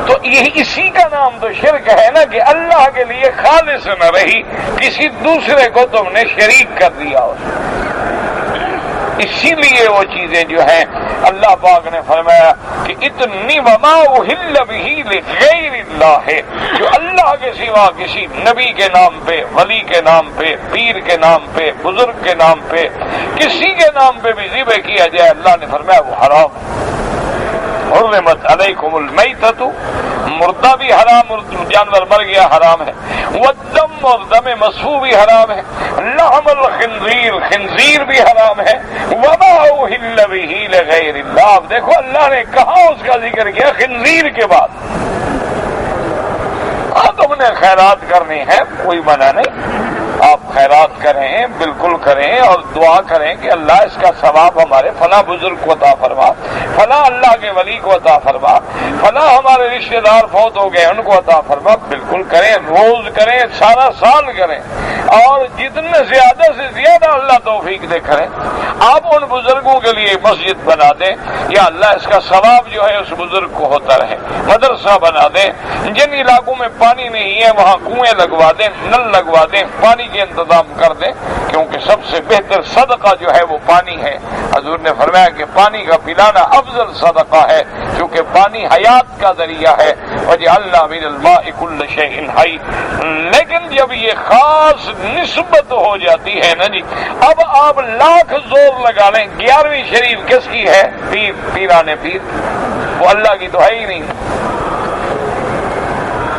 تو یہ اسی کا نام تو شرک ہے نا، کہ اللہ کے لیے خالص نہ رہی، کسی دوسرے کو تم نے شریک کر دیا۔ اسی لیے وہ چیزیں جو ہیں اللہ پاک نے فرمایا کہ اتنی وما اہل بہ لغیر اللہ ہے، جو اللہ کے سوا کسی نبی کے نام پہ، ولی کے نام پہ، پیر کے نام پہ، بزرگ کے نام پہ، کسی کے نام پہ بھی ذبح کیا جائے، اللہ نے فرمایا وہ حرام ہے۔ حرمت علیکم المیتۃ، مردہ بھی حرام، جانور مر گیا حرام ہے، والدم، اور دم مسفوح بھی حرام ہے، لحم الخنزیر، خنزیر بھی حرام ہے، وما اہل بہ لغیر اللہ۔ اب دیکھو اللہ نے کہاں اس کا ذکر کیا خنزیر کے بعد۔ تم نے خیرات کرنی ہے کوئی منع نہیں، آپ خیرات کریں، بالکل کریں، اور دعا کریں کہ اللہ اس کا ثواب ہمارے فلاں بزرگ کو عطا فرما، فلاں اللہ کے ولی کو عطا فرما، فلاں ہمارے رشتہ دار فوت ہو گئے ان کو عطا فرما، بالکل کریں، روز کریں، سارا سال کریں، اور جتنے زیادہ سے زیادہ اللہ توفیق دے کریں۔ آپ ان بزرگوں کے لیے مسجد بنا دیں، یا اللہ اس کا ثواب جو ہے اس بزرگ کو ہوتا رہے، مدرسہ بنا دیں، جن علاقوں میں پانی نہیں ہے وہاں کنویں لگوا دیں، نل لگوا دیں، پانی کے انتظام کر دیں، کیونکہ سب سے بہتر صدقہ جو ہے وہ پانی ہے۔ حضور نے فرمایا کہ پانی کا پلانا افضل صدقہ ہے، کیونکہ پانی حیات کا ذریعہ ہے، وجعلنا من الماء كل شيء حي۔ لیکن جب یہ خاص نسبت ہو جاتی ہے نا جی، اب آپ لاکھ زور لگا لیں، 11ویں شریف کس کی ہے؟ پیران پیر، وہ اللہ کی تو ہے ہی نہیں،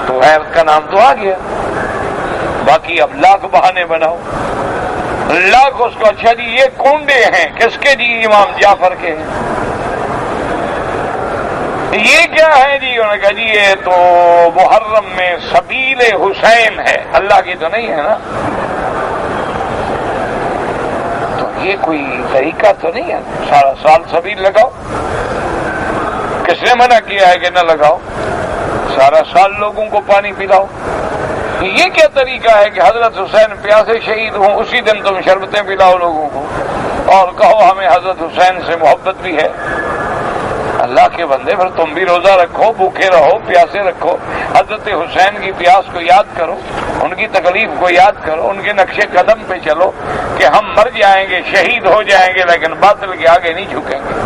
تو غیر کا نام تو آ گیا۔ باقی اب لاکھ بہانے بناؤ، لاکھ اس کو، اچھا جی یہ کونڈے ہیں کس کے؟ جی امام جعفر کے ہیں۔ یہ کیا ہے جی؟ انہوں نے کہا جی یہ تو محرم میں سبیل حسین ہے، اللہ کی تو نہیں ہے نا، تو یہ کوئی طریقہ تو نہیں ہے، سارا سال سبیل لگاؤ۔ کس نے منع کیا ہے کہ نہ لگاؤ؟ سارا سال لوگوں کو پانی پلاؤ۔ یہ کیا طریقہ ہے کہ حضرت حسین پیاسے شہید ہوں اسی دن تم شربتیں پلاؤ لوگوں کو، اور کہو ہمیں حضرت حسین سے محبت بھی ہے؟ اللہ کے بندے، پھر تم بھی روزہ رکھو، بھوکے رہو، پیاسے رکھو، حضرت حسین کی پیاس کو یاد کرو، ان کی تکلیف کو یاد کرو، ان کے نقش قدم پہ چلو کہ ہم مر جائیں گے، شہید ہو جائیں گے، لیکن باطل کے آگے نہیں جھکیں گے۔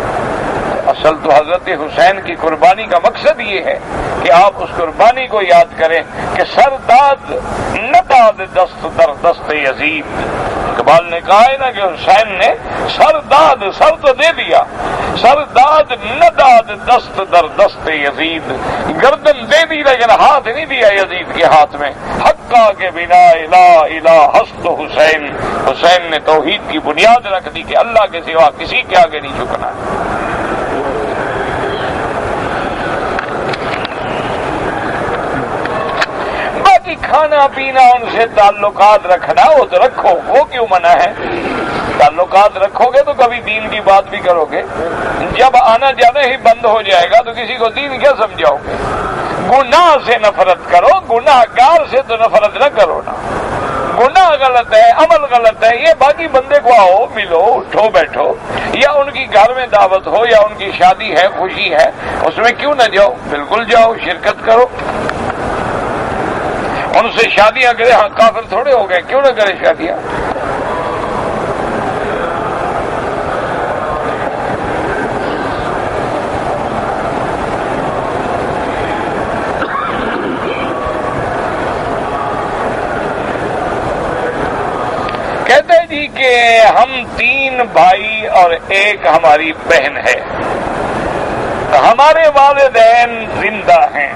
اصل تو حضرت حسین کی قربانی کا مقصد یہ ہے کہ آپ اس قربانی کو یاد کریں کہ سر داد نہ داد دست در دست یزید۔ اقبال نے کہا ہے نا کہ حسین نے سر داد، سر تو دے دیا، سر داد نہ داد دست در دست یزید، گردن دے دی لیکن ہاتھ نہیں دیا یزید کے ہاتھ میں۔ حقا کے بنا لا الہ ہست حسین، حسین نے توحید کی بنیاد رکھ دی کہ اللہ کے سوا کسی کے آگے نہیں جھکنا۔ کھانا پینا ان سے تعلقات رکھنا وہ تو رکھو، وہ کیوں منع ہے؟ تعلقات رکھو گے تو کبھی دین کی بات بھی کرو گے، جب آنا جانا ہی بند ہو جائے گا تو کسی کو دین کیا سمجھاؤ گے؟ گناہ سے نفرت کرو، گناہ گار سے تو نفرت نہ کرو نا۔ گناہ غلط ہے، عمل غلط ہے، یہ باقی بندے کو آؤ ملو اٹھو بیٹھو، یا ان کی گھر میں دعوت ہو یا ان کی شادی ہے، خوشی ہے، اس میں کیوں نہ جاؤ؟ بالکل جاؤ، شرکت کرو۔ ان سے شادیاں کرے، ہاں کافر تھوڑے ہو گئے، کیوں نہ کرے شادیاں؟ کہتے جی کہ ہم 3 بھائی اور ایک ہماری بہن ہے، ہمارے والدین زندہ ہیں،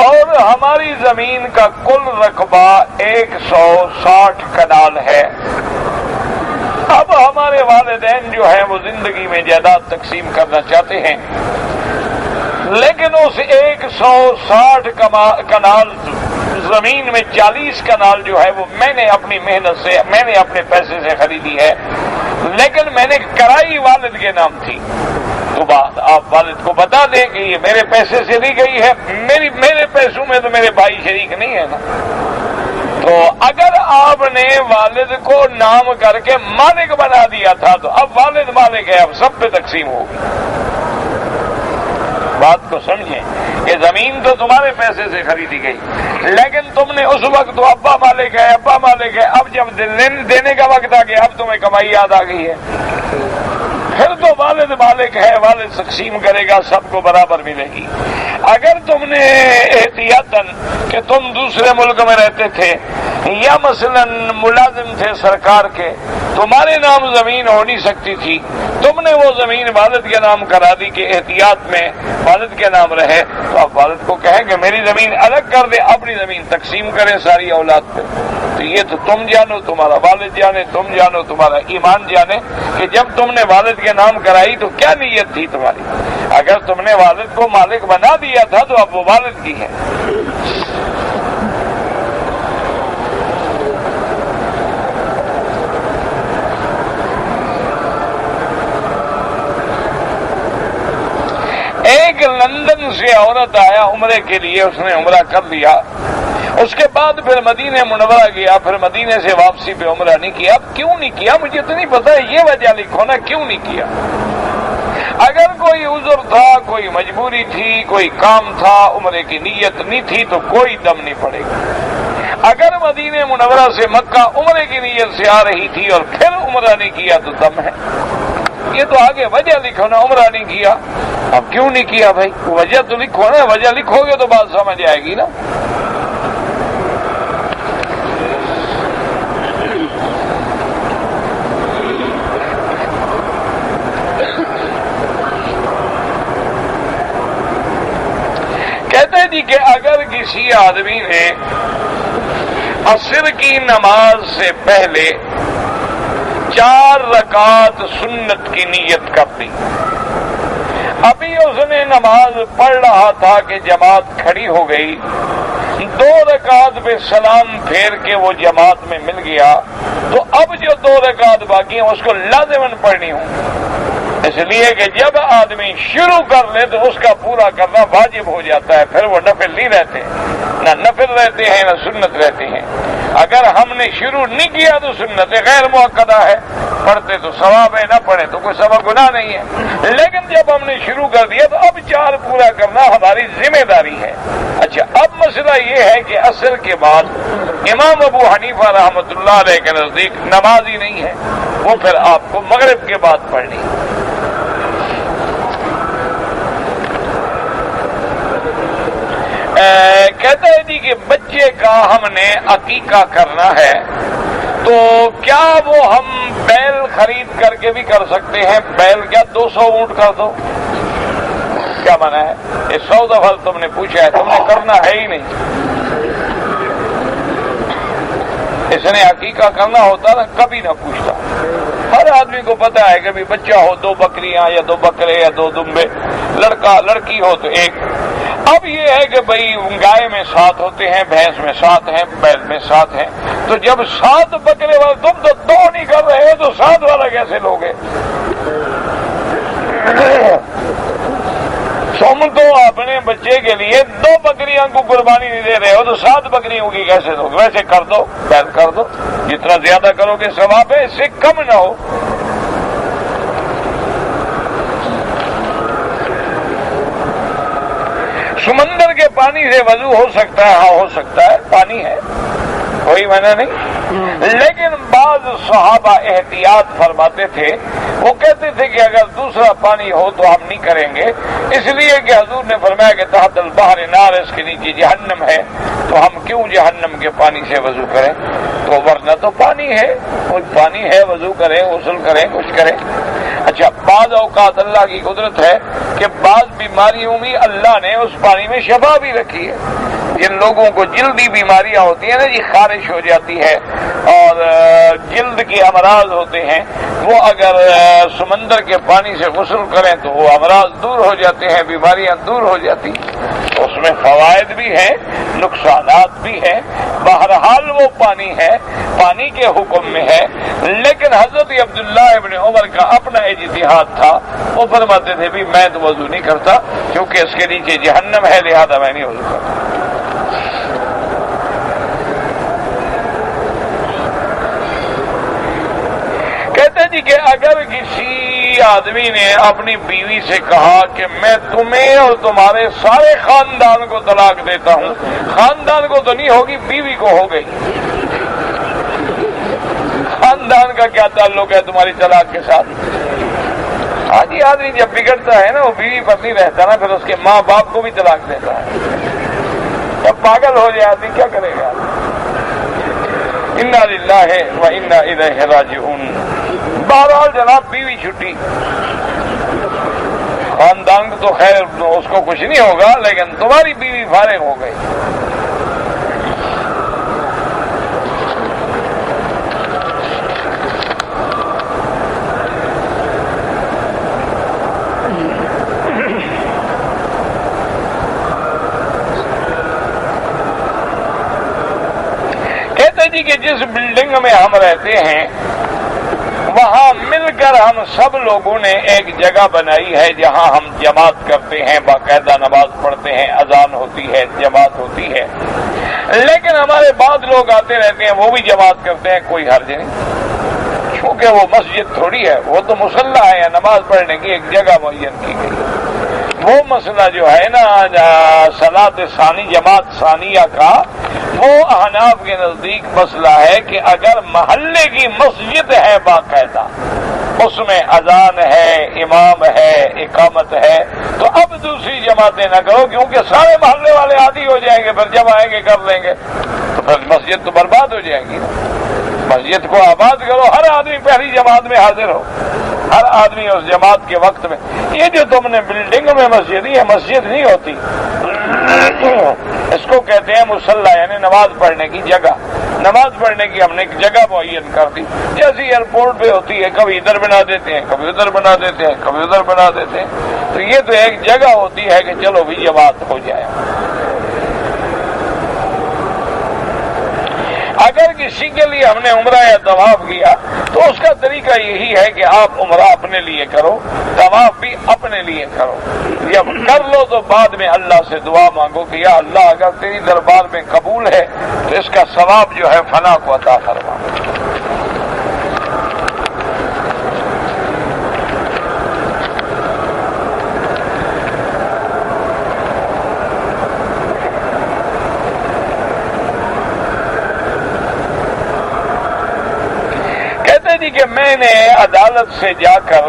اور ہماری زمین کا کل رقبہ 160 کنال ہے۔ اب ہمارے والدین جو ہیں وہ زندگی میں جائیداد تقسیم کرنا چاہتے ہیں، لیکن اس 160 کنال زمین میں 40 کنال جو ہے وہ میں نے اپنی محنت سے، میں نے اپنے پیسے سے خریدی ہے، لیکن میں نے کرائی والد کے نام تھی۔ تو بات آپ والد کو بتا دیں کہ یہ میرے پیسے سے لی گئی ہے، میرے پیسوں میں تو میرے بھائی شریک نہیں ہے نا۔ تو اگر آپ نے والد کو نام کر کے مالک بنا دیا تھا تو اب والد مالک ہے، اب سب پہ تقسیم ہوگی۔ بات کو سمجھیں کہ زمین تو تمہارے پیسے سے خریدی گئی، لیکن تم نے اس وقت تو ابا مالک ہے، ابا مالک ہے، اب جب دینے کا وقت آ گیا اب تمہیں کمائی یاد آ گئی ہے، پھر تو والد مالک ہے، والد تقسیم کرے گا، سب کو برابر ملے گی۔ اگر تم نے احتیاطاً کہ تم دوسرے ملک میں رہتے تھے یا مثلا ملازم تھے سرکار کے، تمہارے نام زمین ہو نہیں سکتی تھی، تم نے وہ زمین والد کے نام کرا دی کہ احتیاط میں والد کے نام رہے، تو آپ والد کو کہیں کہ میری زمین الگ کر دے، اپنی زمین تقسیم کریں ساری اولاد پہ۔ تو یہ تو تم جانو، تمہارا والد جانے، تم جانو، تمہارا ایمان جانے کہ جب تم نے والد کے نام کرائی تو کیا نیت تھی تمہاری۔ اگر تم نے والد کو مالک بنا دیا تھا تو اب وہ والد کی ہے۔ ایک لندن سے عورت آیا عمرے کے لیے، اس نے عمرہ کر لیا، اس کے بعد پھر مدینہ منورہ گیا، پھر مدینے سے واپسی پہ عمرہ نہیں کیا۔ اب کیوں نہیں کیا مجھے تو نہیں پتا، یہ وجہ لکھو نا کیوں نہیں کیا۔ اگر کوئی عذر تھا، کوئی مجبوری تھی، کوئی کام تھا، عمرے کی نیت نہیں تھی تو کوئی دم نہیں پڑے گا۔ اگر مدینہ منورہ سے مکہ عمرے کی نیت سے آ رہی تھی اور پھر عمرہ نہیں کیا تو دم ہے۔ یہ تو آگے وجہ لکھو نا، عمرہ نہیں کیا، اب کیوں نہیں کیا بھائی، وجہ تو لکھو نا، وجہ لکھو گے تو بات سمجھ آئے گی نا۔ کہتے ہیں جی کہ اگر کسی آدمی نے عصر کی نماز سے پہلے 4 رکعت سنت کی نیت کر دی، ابھی اس نے نماز پڑھ رہا تھا کہ جماعت کھڑی ہو گئی، 2 رکعت پہ سلام پھیر کے وہ جماعت میں مل گیا، تو اب جو 2 رکعت باقی ہیں اس کو لازماً پڑھنی ہوں، اس لیے کہ جب آدمی شروع کر لے تو اس کا پورا کرنا واجب ہو جاتا ہے، پھر وہ نفل نہیں رہتے، نہ نفل رہتے ہیں نہ سنت رہتے ہیں۔ اگر ہم نے شروع نہیں کیا تو سنت غیر مؤکدہ ہے، پڑھتے تو ثواب ہے، نہ پڑھے تو کوئی سبب گناہ نہیں ہے، لیکن جب ہم نے شروع کر دیا تو اب 4 پورا کرنا ہماری ذمہ داری ہے۔ اچھا، اب مسئلہ یہ ہے کہ عصر کے بعد امام ابو حنیفہ رحمۃ اللہ علیہ کے نزدیک نماز ہی نہیں ہے، وہ پھر آپ کو مغرب کے بعد پڑھنی ہے۔ کہتا ہے جی کہ بچے کا ہم نے عقیقہ کرنا ہے تو کیا وہ ہم بیل خرید کر کے بھی کر سکتے ہیں؟ بیل کیا 200 اونٹ کر دو، کیا منع ہے؟ یہ 100 دفعہ تم نے پوچھا ہے، تم نے کرنا ہے ہی نہیں۔ اس نے عقیقہ کرنا ہوتا نا کبھی نہ پوچھتا۔ ہر آدمی کو پتا ہے کہ بھی بچہ ہو 2 بکریاں یا 2 بکرے یا 2 دمبے، لڑکا لڑکی ہو تو 1۔ اب یہ ہے کہ بھئی گائے میں 7 ہوتے ہیں، بھینس میں 7 ہیں، بیل میں 7 ہیں، تو جب 7 بکرے والا تم تو 2 نہیں کر رہے ہو تو 7 والا کیسے لوگے؟ تم تو اپنے بچے کے لیے 2 بکریاں کو قربانی نہیں دے رہے ہو تو 7 بکریوں کی کیسے دو گے؟ ویسے کر دو، بیل کر دو، جتنا زیادہ کرو گے ثواب ہے، اس سے کم نہ ہو۔ سمندر کے پانی سے وضو ہو سکتا ہے؟ ہاں ہو سکتا ہے، پانی ہے، کوئی منع نہیں، لیکن بعض صحابہ احتیاط فرماتے تھے، وہ کہتے تھے کہ اگر دوسرا پانی ہو تو ہم نہیں کریں گے، اس لیے کہ حضور نے فرمایا کہ تحت البحر نار، اس کے نیچے جہنم ہے، تو ہم کیوں جہنم کے پانی سے وضو کریں؟ تو ورنہ تو پانی ہے، کوئی پانی ہے، وضو کریں، غسل کریں، کچھ کریں۔ اچھا، بعض اوقات اللہ کی قدرت ہے کہ بعض بیماریوں میں اللہ نے اس پانی میں شفا بھی رکھی ہے۔ جن لوگوں کو جلدی بیماریاں ہوتی ہیں نا جی، خارش ہو جاتی ہے اور جلد کے امراض ہوتے ہیں، وہ اگر سمندر کے پانی سے غسل کریں تو وہ امراض دور ہو جاتے ہیں، بیماریاں دور ہو جاتی ہیں۔ اس میں فوائد بھی ہیں، نقصانات بھی ہیں، بہرحال وہ پانی ہے، پانی کے حکم میں ہے، لیکن حضرت عبداللہ ابن عمر کا اپنا اجتہاد تھا، وہ فرماتے تھے بھی میں تو وضو نہیں کرتا کیونکہ اس کے نیچے جہنم ہے، لہذا میں نہیں وضو کرتا۔ کہتے جی کہ اگر کسی آدمی نے اپنی بیوی سے کہا کہ میں تمہیں اور تمہارے سارے خاندان کو طلاق دیتا ہوں، خاندان کو تو نہیں ہوگی، بیوی کو ہو گئی، خاندان کا کیا تعلق ہے تمہاری طلاق کے ساتھ؟ ہاں جی، آدمی جب بگڑتا ہے نا وہ بیوی پر نہیں رہتا نا، پھر اس کے ماں باپ کو بھی طلاق دیتا ہے، جب پاگل ہو جائے آدمی کیا کرے گا؟ انا للہ و انا الیہ راجعون۔ بہرحال جناب بیوی چھٹی، خاندان کو تو خیر اس کو کچھ نہیں ہوگا، لیکن تمہاری بیوی فارغ ہو گئی۔ کہتے جی کہ جس بلڈنگ میں ہم رہتے ہیں وہاں مل کر ہم سب لوگوں نے ایک جگہ بنائی ہے جہاں ہم جماعت کرتے ہیں، باقاعدہ نماز پڑھتے ہیں، اذان ہوتی ہے، جماعت ہوتی ہے، لیکن ہمارے بعض لوگ آتے رہتے ہیں، وہ بھی جماعت کرتے ہیں، کوئی حرج نہیں، کیونکہ وہ مسجد تھوڑی ہے، وہ تو مصلی ہے، نماز پڑھنے کی ایک جگہ معین کی گئی۔ وہ مسئلہ جو ہے نا صلاۃ ثانی، جماعت ثانیہ کا، وہ احناف کے نزدیک مسئلہ ہے کہ اگر محلے کی مسجد ہے باقاعدہ، اس میں اذان ہے، امام ہے، اقامت ہے، تو اب دوسری جماعتیں نہ کرو، کیونکہ سارے محلے والے عادی ہو جائیں گے، پھر جب آئیں گے کر لیں گے، تو پھر مسجد تو برباد ہو جائے گی۔ مسجد کو آباد کرو، ہر آدمی پہلی جماعت میں حاضر ہو، ہر آدمی اس جماعت کے وقت میں۔ یہ جو تم نے بلڈنگ میں مسجد، یہ مسجد نہیں ہوتی، اس کو کہتے ہیں مصلی، یعنی نماز پڑھنے کی جگہ۔ نماز پڑھنے کی ہم نے ایک جگہ معین کر دی، جیسے ایئرپورٹ پہ ہوتی ہے، کبھی ادھر بنا دیتے ہیں، کبھی ادھر بنا دیتے ہیں، کبھی ادھر بنا دیتے ہیں، تو یہ تو ایک جگہ ہوتی ہے کہ چلو بھی جماعت ہو جائے۔ اگر کسی کے لیے ہم نے عمرہ یا طواف کیا تو اس کا طریقہ یہی ہے کہ آپ عمرہ اپنے لیے کرو، طواف بھی اپنے لیے کرو، جب کر لو تو بعد میں اللہ سے دعا مانگو کہ یا اللہ اگر تیری دربار میں قبول ہے تو اس کا ثواب جو ہے فلاں کو عطا فرما۔ کہ میں نے عدالت سے جا کر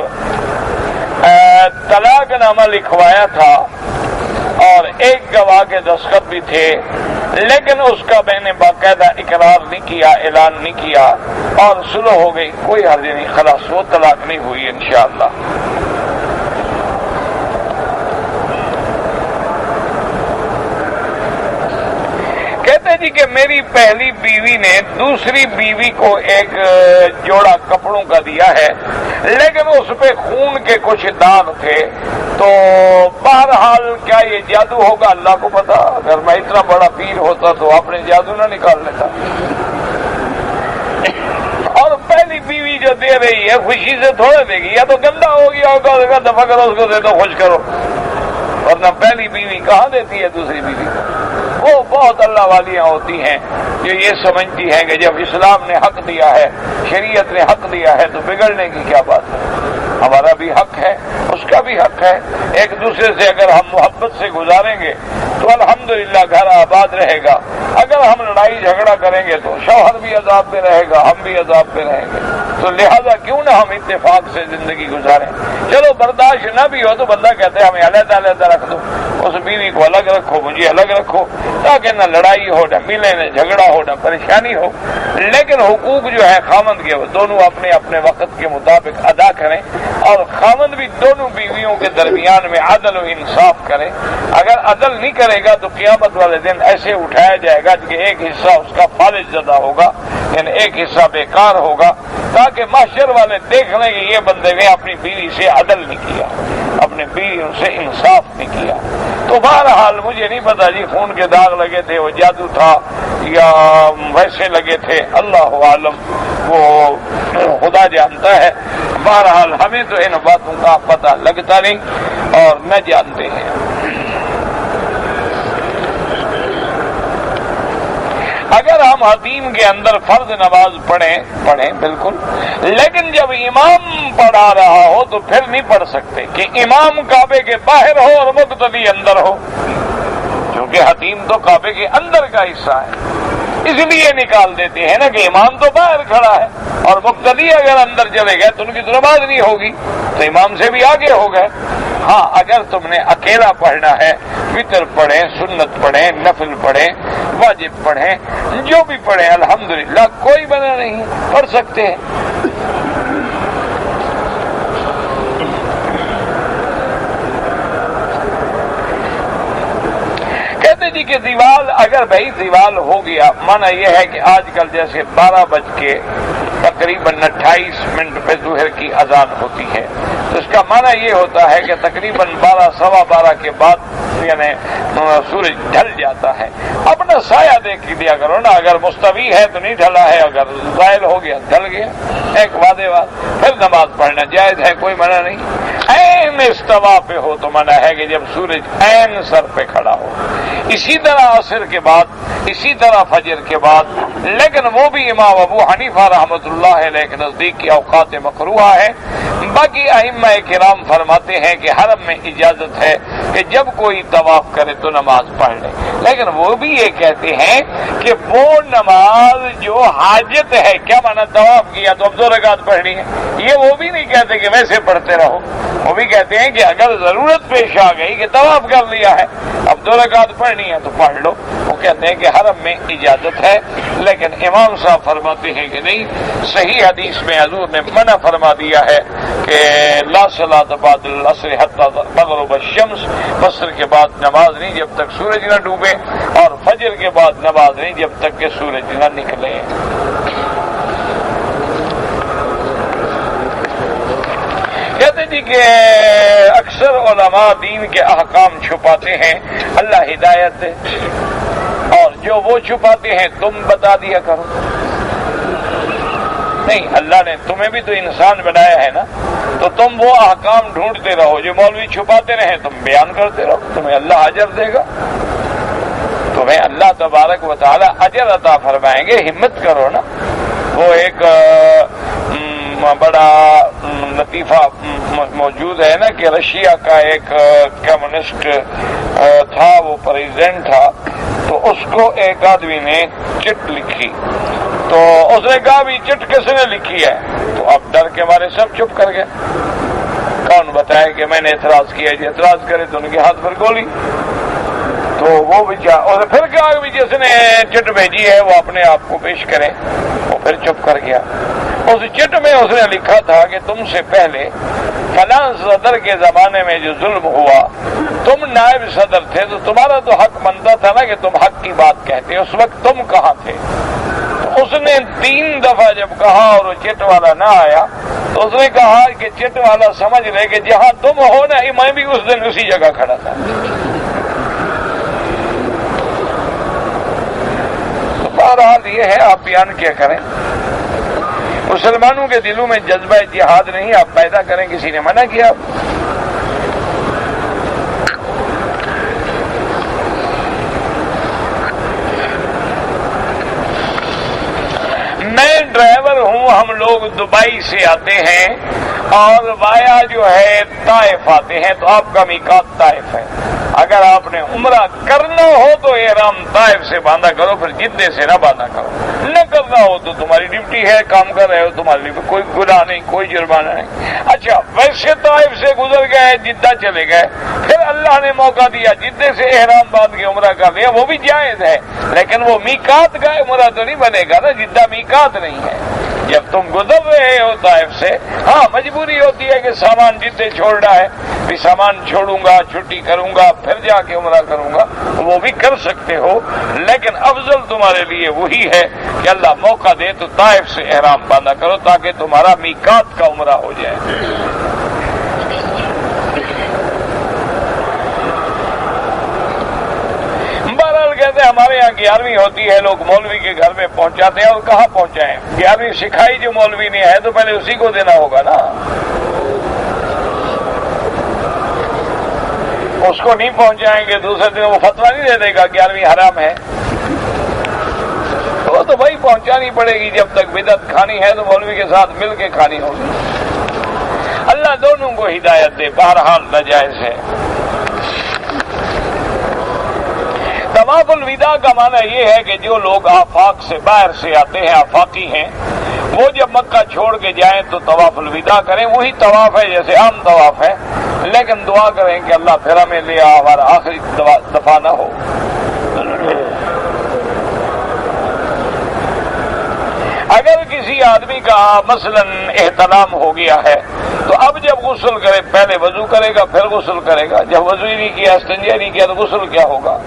طلاق نامہ لکھوایا تھا اور ایک گواہ کے دستخط بھی تھے، لیکن اس کا میں نے باقاعدہ اقرار نہیں کیا، اعلان نہیں کیا، اور صلح ہو گئی، کوئی حرج نہیں، خلاص وہ طلاق نہیں ہوئی انشاءاللہ۔ کہتے جی کہ میری پہلی بیوی نے دوسری بیوی کو ایک جوڑا کپڑوں کا دیا ہے، لیکن اس پہ خون کے کچھ داغ تھے، تو بہرحال کیا یہ جادو ہوگا؟ اللہ کو پتا، اگر میں اتنا بڑا پیر ہوتا تو اپنے جادو نہ نکال لیتا۔ اور پہلی بیوی جو دے رہی ہے خوشی سے تھوڑے دے گی، یا تو گندا ہو گیا ہوگا، دفعہ کرو اس کو دے دو، خوش کرو، ورنہ پہلی بیوی کہاں دیتی ہے دوسری بیوی کو؟ وہ بہت اللہ والیاں ہوتی ہیں جو یہ سمجھتی ہیں کہ جب اسلام نے حق دیا ہے، شریعت نے حق دیا ہے، تو بگڑنے کی کیا بات ہے؟ ہمارا بھی حق ہے، اس کا بھی حق ہے، ایک دوسرے سے اگر ہم محبت سے گزاریں گے تو الحمدللہ گھر آباد رہے گا۔ اگر ہم لڑائی جھگڑا کریں گے تو شوہر بھی عذاب میں رہے گا، ہم بھی عذاب میں رہیں گے، تو لہذا کیوں نہ ہم اتفاق سے زندگی گزاریں۔ چلو برداشت نہ بھی ہو تو بندہ کہتے ہیں ہمیں علیحدہ علیحدہ رکھ دو، اس بیوی کو الگ رکھو، مجھے الگ رکھو، تاکہ نہ لڑائی ہو، نہ ملے، نہ جھگڑا ہو، نہ پریشانی ہو۔ لیکن حقوق جو ہے خامند کے وہ دونوں اپنے اپنے وقت کے مطابق ادا کریں، اور خامند بھی دونوں بیویوں کے درمیان میں عدل و انصاف کرے۔ اگر عدل نہیں کرے گا تو قیامت والے دن ایسے اٹھایا جائے گا کہ ایک حصہ اس کا فالج زدہ ہوگا، یعنی ایک حصہ بیکار ہوگا، تاکہ محشر والے دیکھ لیں کہ یہ بندے نے اپنی بیوی سے عدل نہیں کیا، اپنے بیویوں سے انصاف نہیں کیا۔ تو بہرحال مجھے نہیں پتا جی خون کے داغ لگے تھے وہ جادو تھا یا ویسے لگے تھے، اللہ عالم، وہ خدا جانتا ہے۔ بہرحال ہمیں تو ان باتوں کا پتہ لگتا نہیں اور نہ جانتے ہیں۔ اگر ہم حتیم کے اندر فرض نماز پڑھیں بالکل، لیکن جب امام پڑھا رہا ہو تو پھر نہیں پڑھ سکتے کہ امام کعبے کے باہر ہو اور مقتدی اندر ہو، کیونکہ حتیم تو کعبے کے اندر کا حصہ ہے، اس لیے نکال دیتے ہیں نا کہ امام تو باہر کھڑا ہے اور مقتدی اگر اندر چلے گئے تو ان کی تو نماز نہیں ہوگی، تو امام سے بھی آگے ہو گئے۔ ہاں اگر تم نے اکیلا پڑھنا ہے، وتر پڑھیں، سنت پڑھیں، نفل پڑھیں، واجب پڑھیں، جو بھی پڑھیں، الحمدللہ کوئی منع نہیں، پڑھ سکتے ہیں۔ کہتے جی کہ دیوال، اگر بھائی دیوال ہو گیا، مانا یہ ہے کہ آج کل جیسے 12 بج کے تقریباً 28 پہ ظہر کی اذان ہوتی ہے، تو اس کا معنی یہ ہوتا ہے کہ تقریباً 12 سوا 12 کے بعد یعنی سورج ڈھل جاتا ہے۔ اپنا سایہ دیکھ لیا کرو نا، اگر مستوی ہے تو نہیں ڈھلا ہے، اگر زائل ہو گیا ڈھل گیا، ایک وعدے بعد پھر نماز پڑھنا جائز ہے، کوئی منع نہیں۔ عین استوا پہ ہو تو منع ہے کہ جب سورج عین سر پہ کھڑا ہو، اسی طرح عصر کے بعد، اسی طرح فجر کے بعد، لیکن وہ بھی امام ابو حنیفہ رحمۃ اللہ علیہ کے نزدیک کی اوقات مکروہ ہے۔ باقی ائمہ کرام فرماتے ہیں کہ حرم میں اجازت ہے کہ جب کوئی طواف کرے تو نماز پڑھ لے، لیکن وہ بھی یہ کہتے ہیں کہ وہ نماز جو حاجت ہے، کیا معنی طواف کیا تو اب 2 رکعت پڑھنی ہے، یہ وہ بھی نہیں کہتے کہ ویسے پڑھتے رہو، وہ بھی کہتے ہیں کہ اگر ضرورت پیش آ گئی کہ طواف کر لیا ہے اب 2 رکعت پڑھنی ہے تو پڑھ لو، وہ کہتے ہیں کہ حرم میں اجازت ہے۔ لیکن امام صاحب فرماتے ہیں کہ نہیں، صحیح حدیث میں حضور نے منع فرما دیا ہے کہ لا صلاۃ بعد العصر حتی تغرب الشمس، عصر کے بعد نماز نہیں جب تک سورج نہ ڈوبے، اور فجر کے بعد نماز نہیں جب تک کہ سورج نہ نکلے۔ کہتے جی کہ اکثر علماء دین کے احکام چھپاتے ہیں، اللہ ہدایت دے، اور جو وہ چھپاتے ہیں تم بتا دیا کرو۔ نہیں، اللہ نے تمہیں بھی تو انسان بنایا ہے نا، تو تم وہ احکام ڈھونڈتے رہو جو مولوی چھپاتے رہے، تم بیان کرتے رہو، تمہیں اللہ اجر دے گا، تمہیں اللہ تبارک و تعالی اجر عطا فرمائیں گے، ہمت کرو نا۔ وہ ایک بڑا لطیفہ موجود ہے نا کہ رشیا کا ایک کمیونسٹ تھا، وہ پریزیڈنٹ تھا، تو اس کو ایک آدمی نے چٹ لکھی، تو اس نے کہا بھی چٹ کس نے لکھی ہے، تو اب ڈر کے مارے سب چپ کر گئے، کون بتائے کہ میں نے اعتراض کیا، جو اعتراض کرے تو ان کے ہاتھ پر گولی۔ تو وہ بیچارہ، اور پھر کہا بھی جس نے چٹ بھیجی ہے وہ اپنے آپ کو پیش کرے، وہ پھر چپ کر گیا۔ اس چٹ میں اس نے لکھا تھا کہ تم سے پہلے فلاں صدر کے زمانے میں جو ظلم ہوا، تم نائب صدر تھے تو تمہارا تو حق بنتا تھا نا کہ تم حق کی بات کہتے، اس وقت تم کہاں تھے؟ تو اس نے 3 دفعہ جب کہا اور وہ چٹ والا نہ آیا تو اس نے کہا کہ چٹ والا سمجھ لے کہ جہاں تم ہو نا، میں بھی اس دن اسی جگہ کھڑا تھا۔ تو بہرحال یہ ہے، آپ بیان کیا کریں، مسلمانوں کے دلوں میں جذبہ جہاد نہیں آپ پیدا کریں، کسی نے منع کیا؟ میں ڈرائیور ہوں، ہم لوگ دبئی سے آتے ہیں اور وایا جو ہے طائف آتے ہیں، تو آپ کا میقات طائف ہے، اگر آپ نے عمرہ کرنا ہو تو احرام طائف سے باندھا کرو، پھر جدے سے نہ باندھا کرو، نہ کرنا ہو تو تمہاری ڈیوٹی ہے، کام کر رہے ہو، تمہارے لیے کوئی گناہ نہیں، کوئی جرمانہ نہیں۔ اچھا، ویسے طائف سے گزر گئے، جدہ چلے گئے، پھر اللہ نے موقع دیا جدے سے احرام باندھ کے عمرہ کر لیا، وہ بھی جائز ہے، لیکن وہ میقات کا عمرہ تو نہیں بنے گا نا، جدہ میقات نہیں ہے۔ جب تم گزر رہے ہو طائف سے، ہاں مجبوری ہوتی ہے کہ سامان جدے چھوڑنا ہے، بھی سامان چھوڑوں گا، چھٹی کروں گا، پھر جا کے عمرہ کروں گا، وہ بھی کر سکتے ہو، لیکن افضل تمہارے لیے وہی ہے کہ اللہ موقع دے تو طائف سے احرام باندھا کرو تاکہ تمہارا میقات کا عمرہ ہو جائے۔ کہتے ہیں ہمارے یہاں 11ویں ہوتی ہے، لوگ مولوی کے گھر میں پہنچاتے ہیں، اور کہاں پہنچائیں؟ 11ویں سکھائی جو مولوی نے ہے تو پہلے اسی کو دینا ہوگا نا، اس کو نہیں پہنچائیں گے دوسرے دن وہ فتویٰ نہیں دے دے گا 11ویں حرام ہے۔ وہ تو بھائی پہنچانی پڑے گی، جب تک بدعت کھانی ہے تو مولوی کے ساتھ مل کے کھانی ہوگی۔ اللہ دونوں کو ہدایت دے، بہرحال ناجائز ہے۔ طواف الوداع کا معنی یہ ہے کہ جو لوگ آفاق سے باہر سے آتے ہیں، آفاقی ہیں، وہ جب مکہ چھوڑ کے جائیں تو طواف الوداع کریں۔ وہی طواف ہے جیسے عام طواف ہے، لیکن دعا کریں کہ اللہ پھر ہمیں لے آ، ہمارا آخری دفعہ نہ ہو۔ اگر کسی آدمی کا مثلاً احتلام ہو گیا ہے تو اب جب غسل کرے، پہلے وضو کرے گا پھر غسل کرے گا۔ جب وضو ہی نہیں کیا، استنجا نہیں کیا تو غسل کیا ہوگا؟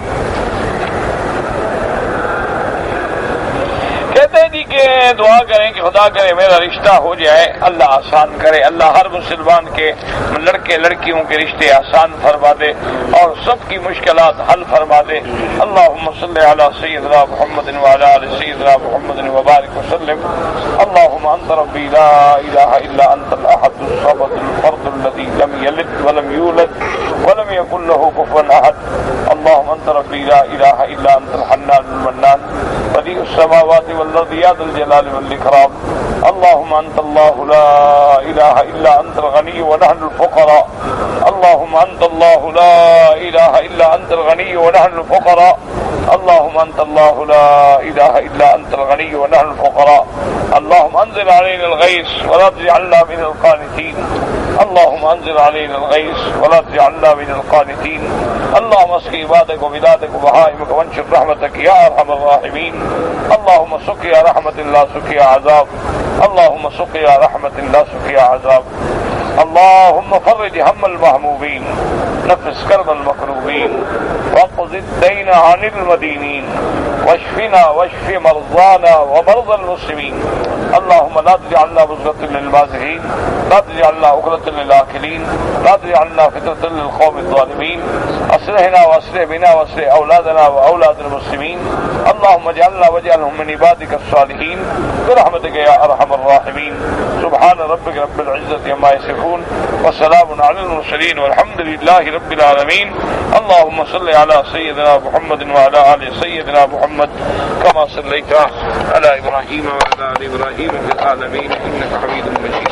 کہتے ہیں جی کہ دعا کریں کہ خدا کرے میرا رشتہ ہو جائے، اللہ آسان کرے، اللہ ہر مسلمان کے لڑکے لڑکیوں کے رشتے آسان فرما دے اور سب کی مشکلات حل فرما دے۔ اللہم صلی علی سیدنا محمد وعلی آل سیدنا محمد وبارک وسلم۔ اللہم انت ربی لا الہ الا انت الاحد الصمد الفرد الذی لم یلد ولم یولد ولم یکن له کفوا احد۔ اللہم انت ربی لا الہ الا انت الحنان المنان بدیع السماوات والارض یا ذا الجلال والاکرام۔ اللہم انت اللہ لا الہ الا انت الغنی ونحن الفقراء۔ اللہم انت اللہ لا الہ الا انت الغنی ونحن الفقراء۔ اللہم انت اللہ لا الہ الا انت الغنی ونحن الفقراء۔ اللہم انزل علینا الغیث ولا تجعلنا من القانطین۔ اللہم انزل علینا الغیث ولا تجعلنا من القانطین۔ اللہم اسقی عبادک وبلادک وبہائمک وانشر رحمتک یا ارحم الراحمین۔ اللہم سقیا رحمت لا سقیا عذاب۔ اللہم سقیا رحمت لا سقیا عذاب۔ اللہم فرج ہم المہمومین، نفس کرب المکروبین، واقض الدین عن المدینین، واشفنا واشف مرضانا ومرضى المسلمین۔ اللہم لا تجعلنا بزغة للمازحین، لا تجعلنا عقدة للآکلین، لا تجعلنا فتنة للقوم الظالمین۔ اصلحنا واصلح بنا واصلح اولادنا واولاد المسلمین۔ اللہم اجعلنا واجعلهم من عبادك الصالحین برحمتك یا ارحم الراحمین۔ سبحان ربک رب العزة عما یصفون وسلام علی المرسلین والحمد للہ رب العالمین۔ اللہم صل علی سیدنا محمد وعلی آل سیدنا محمد کما صلیت علی ابراہیم وعلی آل ابراہیم فی العالمین انک حمید مجید۔